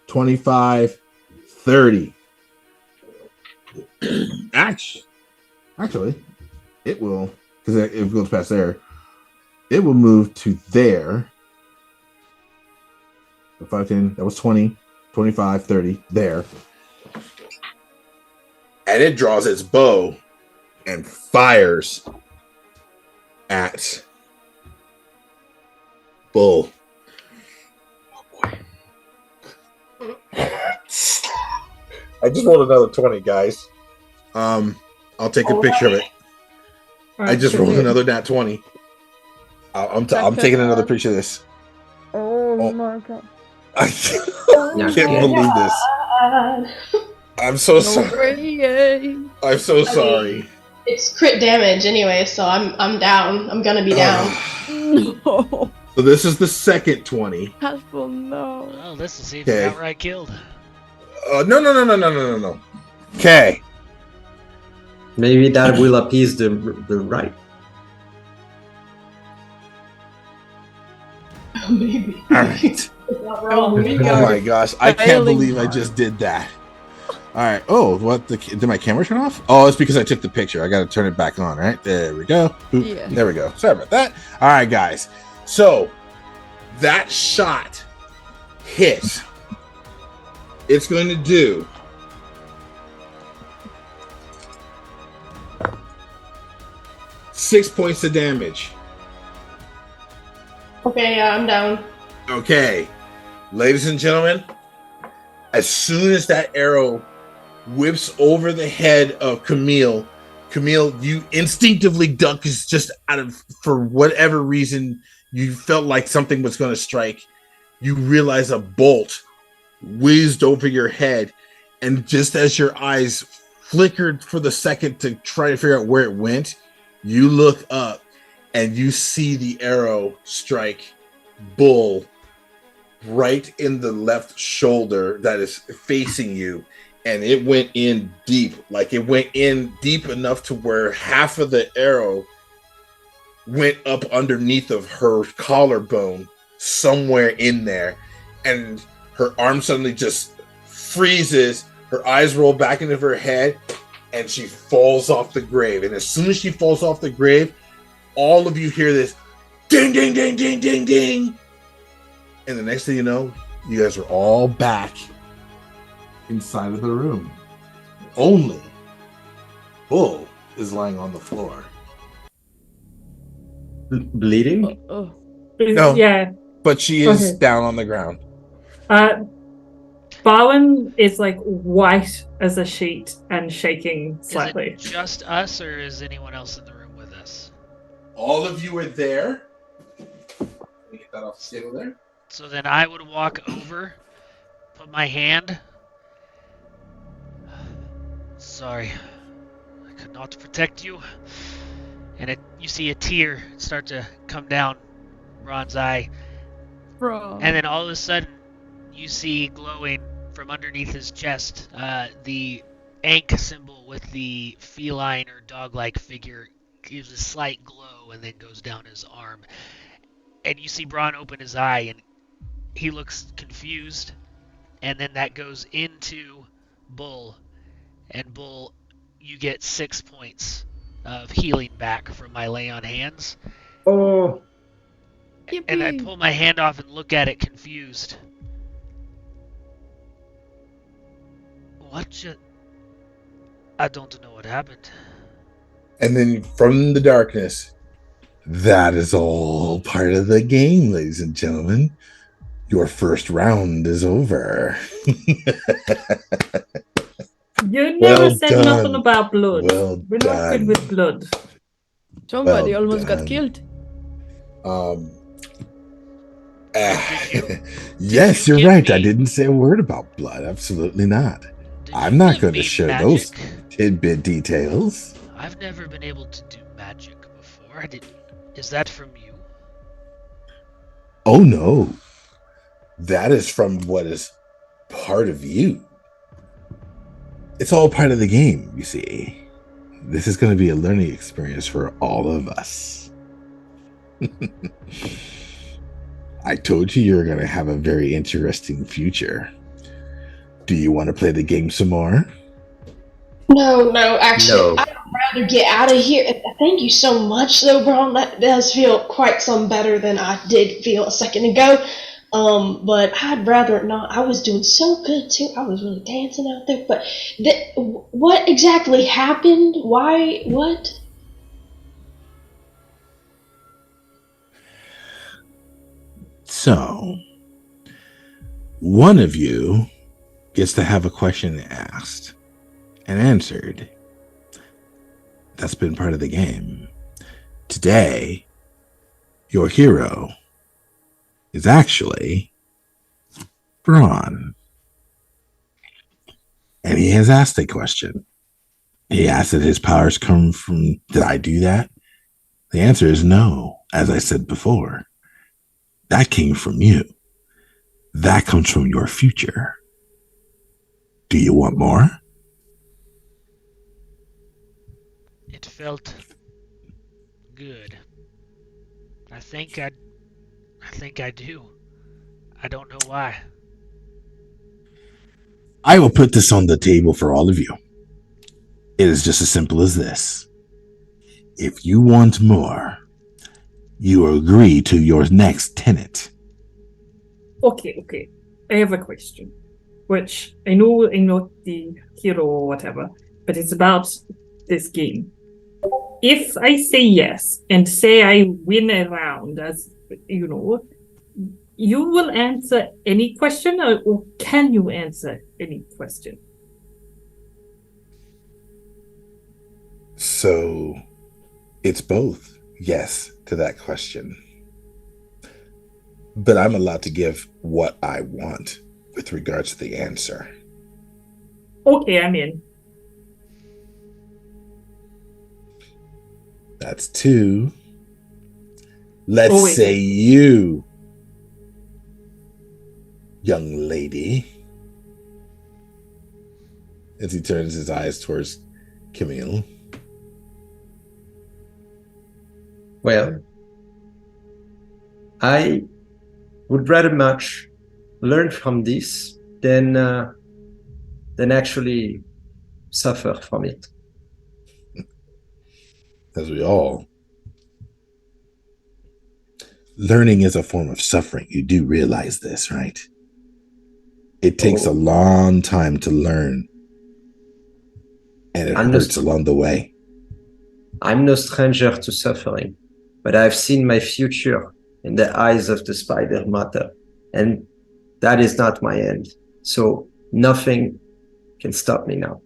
25, 30. Actually, it will, because it goes past there. It will move to there. 5, 10, that was 20, 25, 30, there. And it draws its bow and fires at Bull. Oh boy. I just rolled another 20, guys. I'll take a picture of it. I just rolled another nat 20. I'm taking another picture of this. Oh my god. I can't believe this. I'm so sorry. I'm so sorry. It's crit damage anyway, so I'm down. I'm gonna be down. No. So this is the second 20. Hasbro, no. Well, this will see if you're outright killed. No. Okay. Maybe that will appease the right. Maybe. All right. Wrong. Oh my gosh, I can't believe I just did that. All right. Oh, what? Did my camera turn off? Oh, it's because I took the picture. I got to turn it back on. Right there we go. Boop. Yeah. There we go. Sorry about that. All right, guys. So that shot hit. It's going to do 6 points of damage. Okay, yeah, I'm down. Okay, ladies and gentlemen, as soon as that arrow whips over the head of Camille, you instinctively duck, just for whatever reason, you felt like something was going to strike. You realize a bolt whizzed over your head, and just as your eyes flickered for the second to try to figure out where it went, you look up and you see the arrow strike Bull right in the left shoulder that is facing you, and it went in deep. Like it went in deep enough to where half of the arrow went up underneath of her collarbone, somewhere in there, and her arm suddenly just freezes. Her eyes roll back into her head, and she falls off the grave. And as soon as she falls off the grave, all of you hear this ding, ding, ding, ding, ding, ding. And the next thing you know, you guys are all back inside of the room. Only Bull is lying on the floor. Bleeding? Oh. No. Yeah. But she is Okay. down on the ground. Bowen is like white as a sheet and shaking slightly. Is it just us, or is anyone else in the room with us? All of you are there. Let me get that off the table there. So then I would walk over, put my hand. Sorry, I could not protect you. And you see a tear start to come down Ron's eye. Bro. And then all of a sudden, you see glowing from underneath his chest, the Ankh symbol with the feline or dog-like figure gives a slight glow and then goes down his arm. And you see Braun open his eye, and he looks confused. And then that goes into Bull. And Bull, you get 6 points of healing back from my lay on hands. Oh, And I Yippee. pull my hand off and look at it confused. I don't know what happened. And then from the darkness, that is all part of the game, ladies and gentlemen. Your first round is over. You never Well said done. nothing about blood. Well We're not good done. with blood. Somebody Well almost got done. killed. Yes, you you're give right. I me- didn't say a word about blood. Absolutely not. Did I'm you not give going to me share magic? those tidbit details. I've never been able to do magic before. Is that from you? Oh no. That is from what is part of you. It's all part of the game, you see. This is going to be a learning experience for all of us. I told you you're going to have a very interesting future. Do you want to play the game some more? No, actually, No. I'd rather get out of here. Thank you so much, though, Braun. That does feel quite some better than I did feel a second ago. But I'd rather not. I was doing so good, too. I was really dancing out there. But what exactly happened? Why? What? So, one of you gets to have a question asked and answered. That's been part of the game. Today, your hero is actually Braun. And he has asked a question. He asked that his powers come from, did I do that? The answer is no, as I said before. That came from you. That comes from your future. Do you want more? It felt good. I think I do. I don't know why. I will put this on the table for all of you. It is just as simple as this. If you want more, you agree to your next tenant. Okay. I have a question. Which I know I'm not the hero or whatever, but it's about this game. If I say yes and say I win a round, as you know, you will answer any question, or can you answer any question? So it's both yes to that question. But I'm allowed to give what I want with regards to the answer. Okay, I'm in. That's two. Let's Oh, wait. say you young lady. As he turns his eyes towards Camille. Well, I would rather much learn from this than actually suffer from it. As we all. Learning is a form of suffering. You do realize this, right? It takes a long time to learn. And it hurts along the way. I'm no stranger to suffering, but I've seen my future in the eyes of the spider mother, and that is not my end. So nothing can stop me now.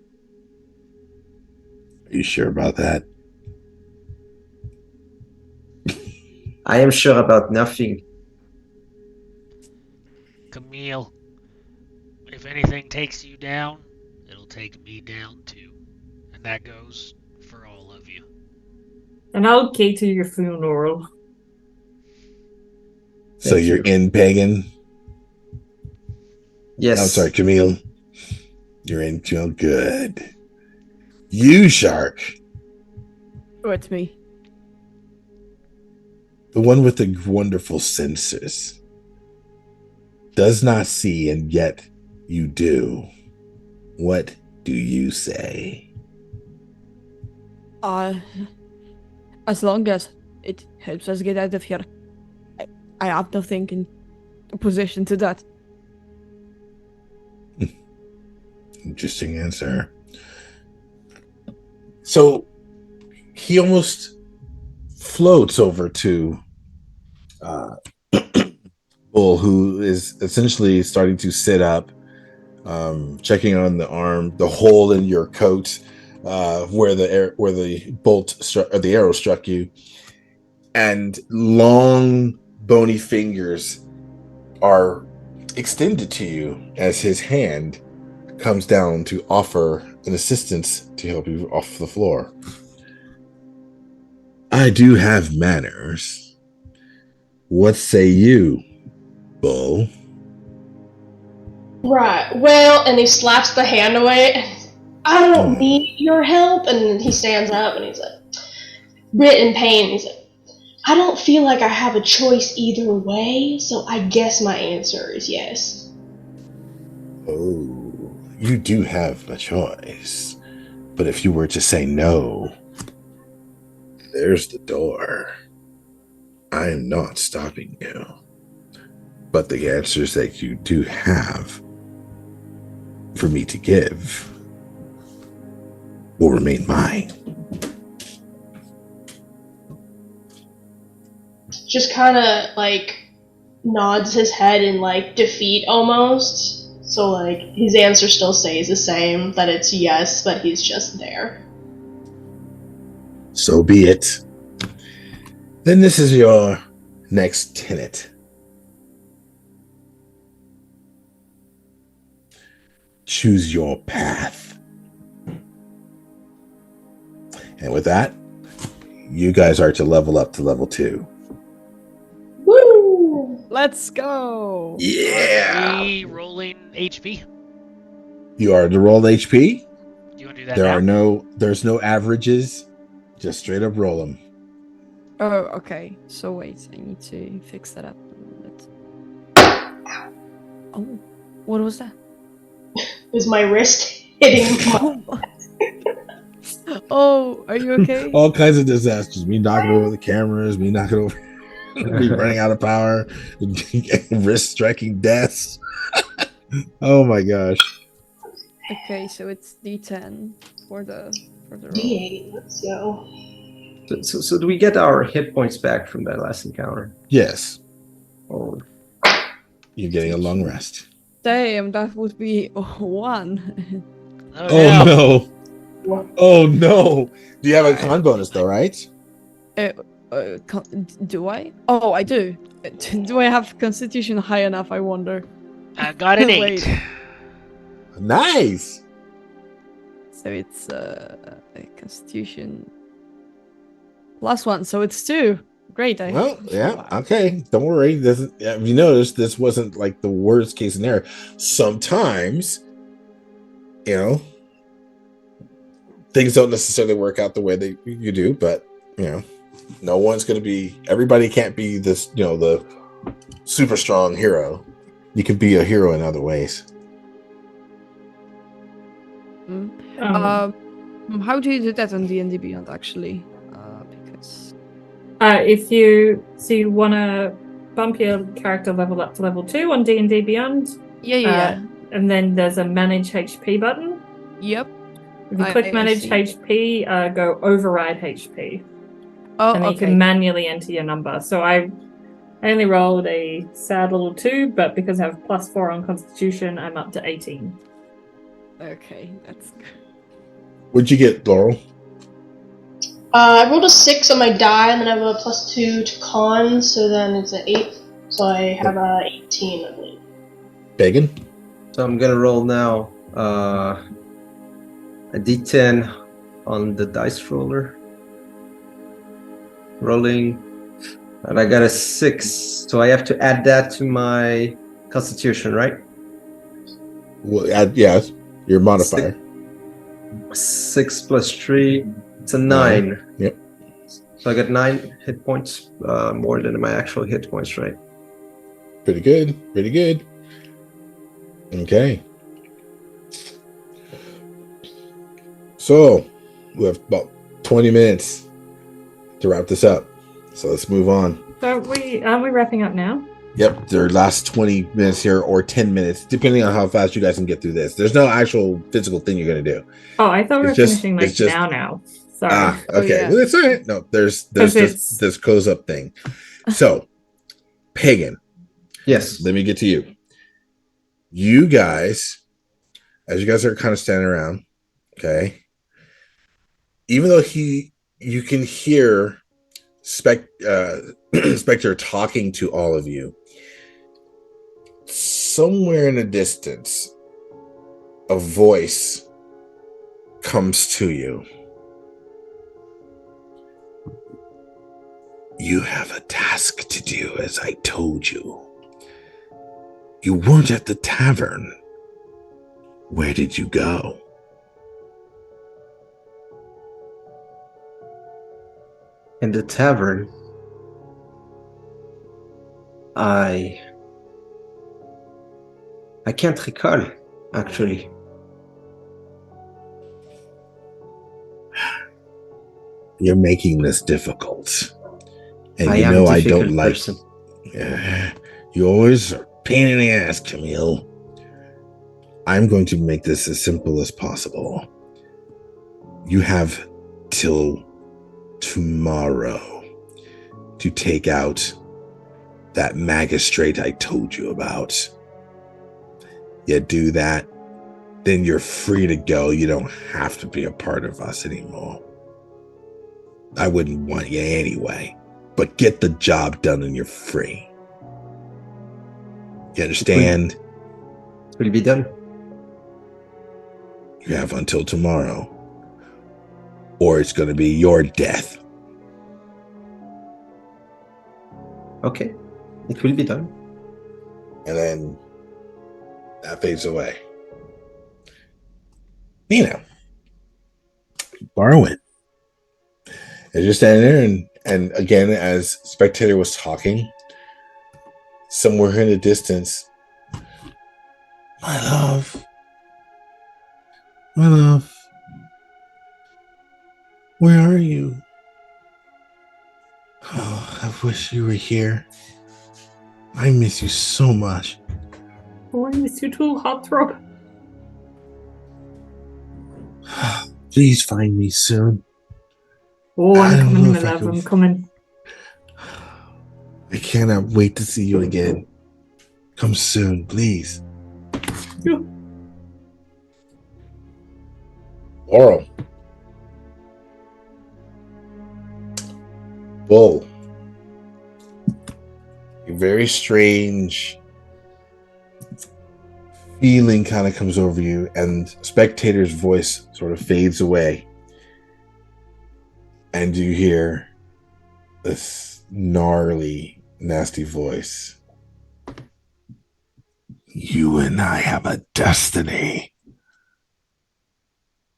Are you sure about that? I am sure about nothing. Camille, if anything takes you down, it'll take me down too. And that goes for all of you. And I'll cater your funeral. So you're in Pagan? Yes. I'm sorry, Camille. You're in Camille. Good. You, Shark. Oh, it's me. The one with the wonderful senses. Does not see, and yet you do. What do you say? As long as it helps us get out of here, I have nothing in opposition to that. Interesting answer. So he almost floats over to Bull, who is essentially starting to sit up, checking on the arm, the hole in your coat, where the bolt struck, or the arrow struck you, and long bony fingers are extended to you as his hand comes down to offer an assistance to help you off the floor. I do have manners. What say you, Bull? Right. Well, and he slaps the hand away. I don't need your help. And then he stands up and he's like, writ in pain. He's like, I don't feel like I have a choice either way, so I guess my answer is yes. Oh, you do have a choice. But if you were to say no, there's the door. I am not stopping you. But the answers that you do have for me to give will remain mine. Just kind of like nods his head in like defeat almost. So like his answer still stays the same, that it's yes, but he's just there. So be it. Then this is your next tenet. Choose your path. And with that, you guys are to level up to level 2. Woo! Let's go. Yeah. Are we rolling HP? You are to roll HP. Do you want to do that There's no averages. Just straight up roll them. Oh, okay. So wait, I need to fix that up a little bit. Oh, what was that? Is my wrist hitting my... Oh, are you okay? All kinds of disasters. Me knocking over the cameras, me knocking over, me running out of power, wrist striking desks. Oh my gosh. Okay, so it's D10 for the roll. D8, let's go. So do we get our hit points back from that last encounter? Yes. Oh, You're getting a long rest. Damn, that would be 1. Oh no. Oh no. Do you have a con bonus though, right? Do I? Oh, I do. Do I have Constitution high enough, I wonder? I got an 8. Wait. Nice. So it's a Constitution +1, so it's 2. Great. Well, yeah, okay. Don't worry. You notice this wasn't like the worst case scenario. Sometimes, things don't necessarily work out the way that you do, but no one's going to be. Everybody can't be this, the super strong hero. You can be a hero in other ways. How do you do that on D&D Beyond, actually? Because if you want to bump your character level up to level 2 on D&D Beyond. Yeah. And then there's a manage HP button. Yep. If you click manage HP, go override HP. Oh, and then okay. you can manually enter your number. So I only rolled a sad little 2, but because I have +4 on Constitution, I'm up to 18. Okay, that's good. What'd you get, Laurel? I rolled a 6 on my die, and then I have a +2 to con, so then it's an 8. So I have a 18, I believe. Pagan? So I'm gonna roll now a D10 on the dice roller. Rolling, and I got a 6, so I have to add that to my Constitution, right? Well, yes, your modifier. 6 plus 3, it's a 9. Yep. So I got 9 hit points, more than my actual hit points, right? Pretty good. Pretty good. Okay. So we have about 20 minutes to wrap this up. So let's move on. So aren't we wrapping up now? Yep, their last 20 minutes here, or 10 minutes, depending on how fast you guys can get through this. There's no actual physical thing you're going to do. Oh, I thought we were finishing now. Sorry. Okay. Yeah. Well, it's all right. No, there's this close up thing. So, Pagan. Yes. Let me get to you. You guys, as you guys are kind of standing around, okay, even though you can hear Spectre talking to all of you, somewhere in the distance, a voice comes to you. You have a task to do, as I told you. You weren't at the tavern. Where did you go? In the tavern, I can't recall, actually. You're making this difficult. And I you am know a I difficult don't like person. You always are a pain in the ass, Camille. I'm going to make this as simple as possible. You have till tomorrow to take out that magistrate I told you about. You do that, then you're free to go. You don't have to be a part of us anymore. I wouldn't want you anyway, but get the job done and you're free. You understand? It will be done. You have until tomorrow, or it's going to be your death. Okay, it will be done. And then that fades away. Nina, borrow it. And you're standing there, and again, as Spectator was talking, somewhere in the distance, my love, where are you? Oh, I wish you were here. I miss you so much. Oh, I miss you too, Heartthrob. Please find me soon. Oh, I I'm don't coming, know my if I love. can- I'm coming. I cannot wait to see you again. Come soon, please. Yeah. Laurel. Bull. A very strange feeling kind of comes over you, and Spectator's voice sort of fades away. And you hear this gnarly, nasty voice. You and I have a destiny.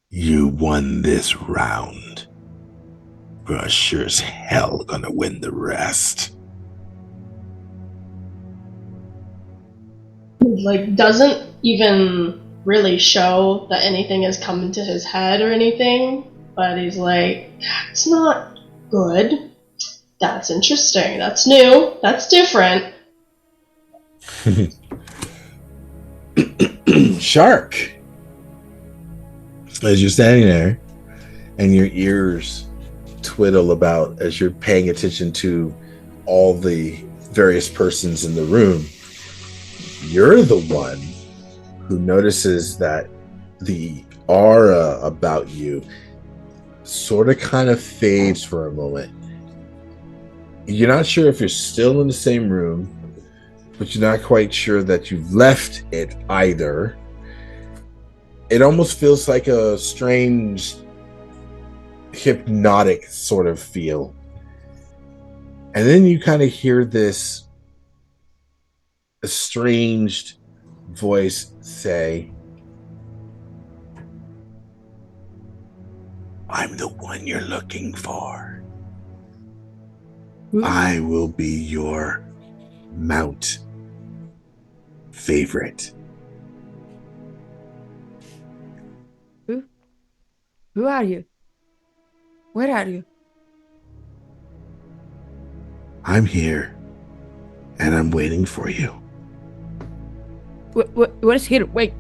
You won this round. We're sure as hell gonna win the rest. Like, doesn't even really show that anything has come into his head or anything, but he's like, that's not good. That's interesting. That's new. That's different. Shark. As you're standing there and your ears twiddle about as you're paying attention to all the various persons in the room, you're the one who notices that the aura about you sort of kind of fades for a moment. You're not sure if you're still in the same room, but you're not quite sure that you've left it either. It almost feels like a strange hypnotic sort of feel. And then you kind of hear this estranged voice say, I'm the one you're looking for. I will be your mount favorite. Who are you? Where are you? I'm here, and I'm waiting for you. What is here? Wait.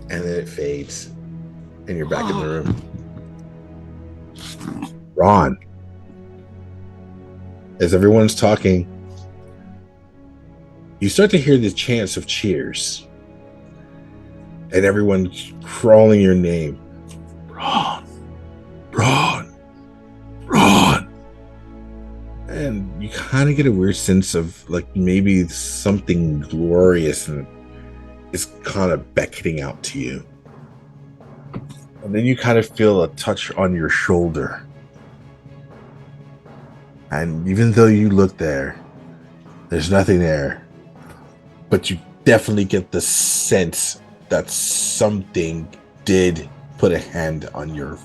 And then it fades, and you're back in the room. Ron, as everyone's talking, you start to hear the chants of cheers, and everyone crawling your name. Ron, Ron, Ron. And you kind of get a weird sense of like maybe something glorious and is kind of beckoning out to you. And then you kind of feel a touch on your shoulder. And even though you look there, there's nothing there. But you definitely get the sense that something did put a hand on your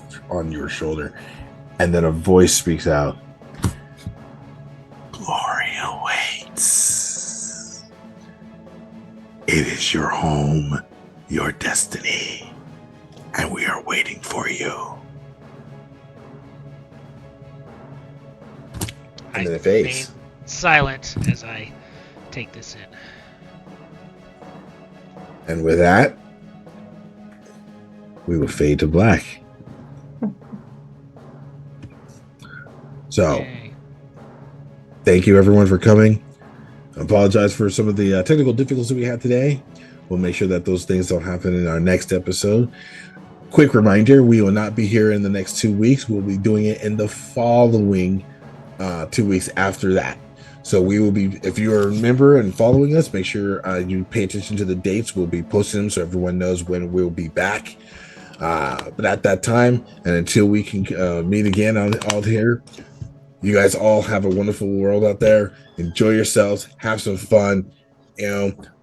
shoulder. And then a voice speaks out. Glory awaits. It is your home, your destiny, and we are waiting for you. And then it fades. Remain silent as I take this in. And with that, we will fade to black. So, Yay. thank you everyone for coming. I apologize for some of the technical difficulties we had today. We'll make sure that those things don't happen in our next episode. Quick reminder, we will not be here in the next 2 weeks. We'll be doing it in the following 2 weeks after that. So we will be, if you are a member and following us, make sure you pay attention to the dates. We'll be posting them so everyone knows when we'll be back. But at that time, and until we can meet again out here, you guys all have a wonderful world out there. Enjoy yourselves. Have some fun.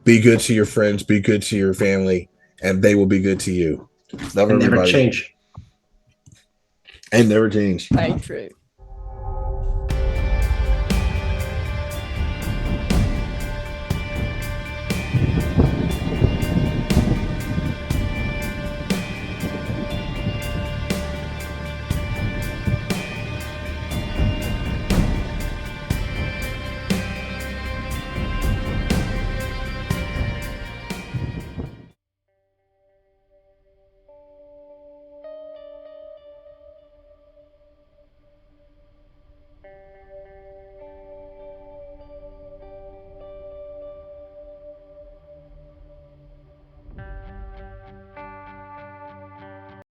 Be good to your friends. Be good to your family. And they will be good to you. Love And everybody. never change. And never change. Very true.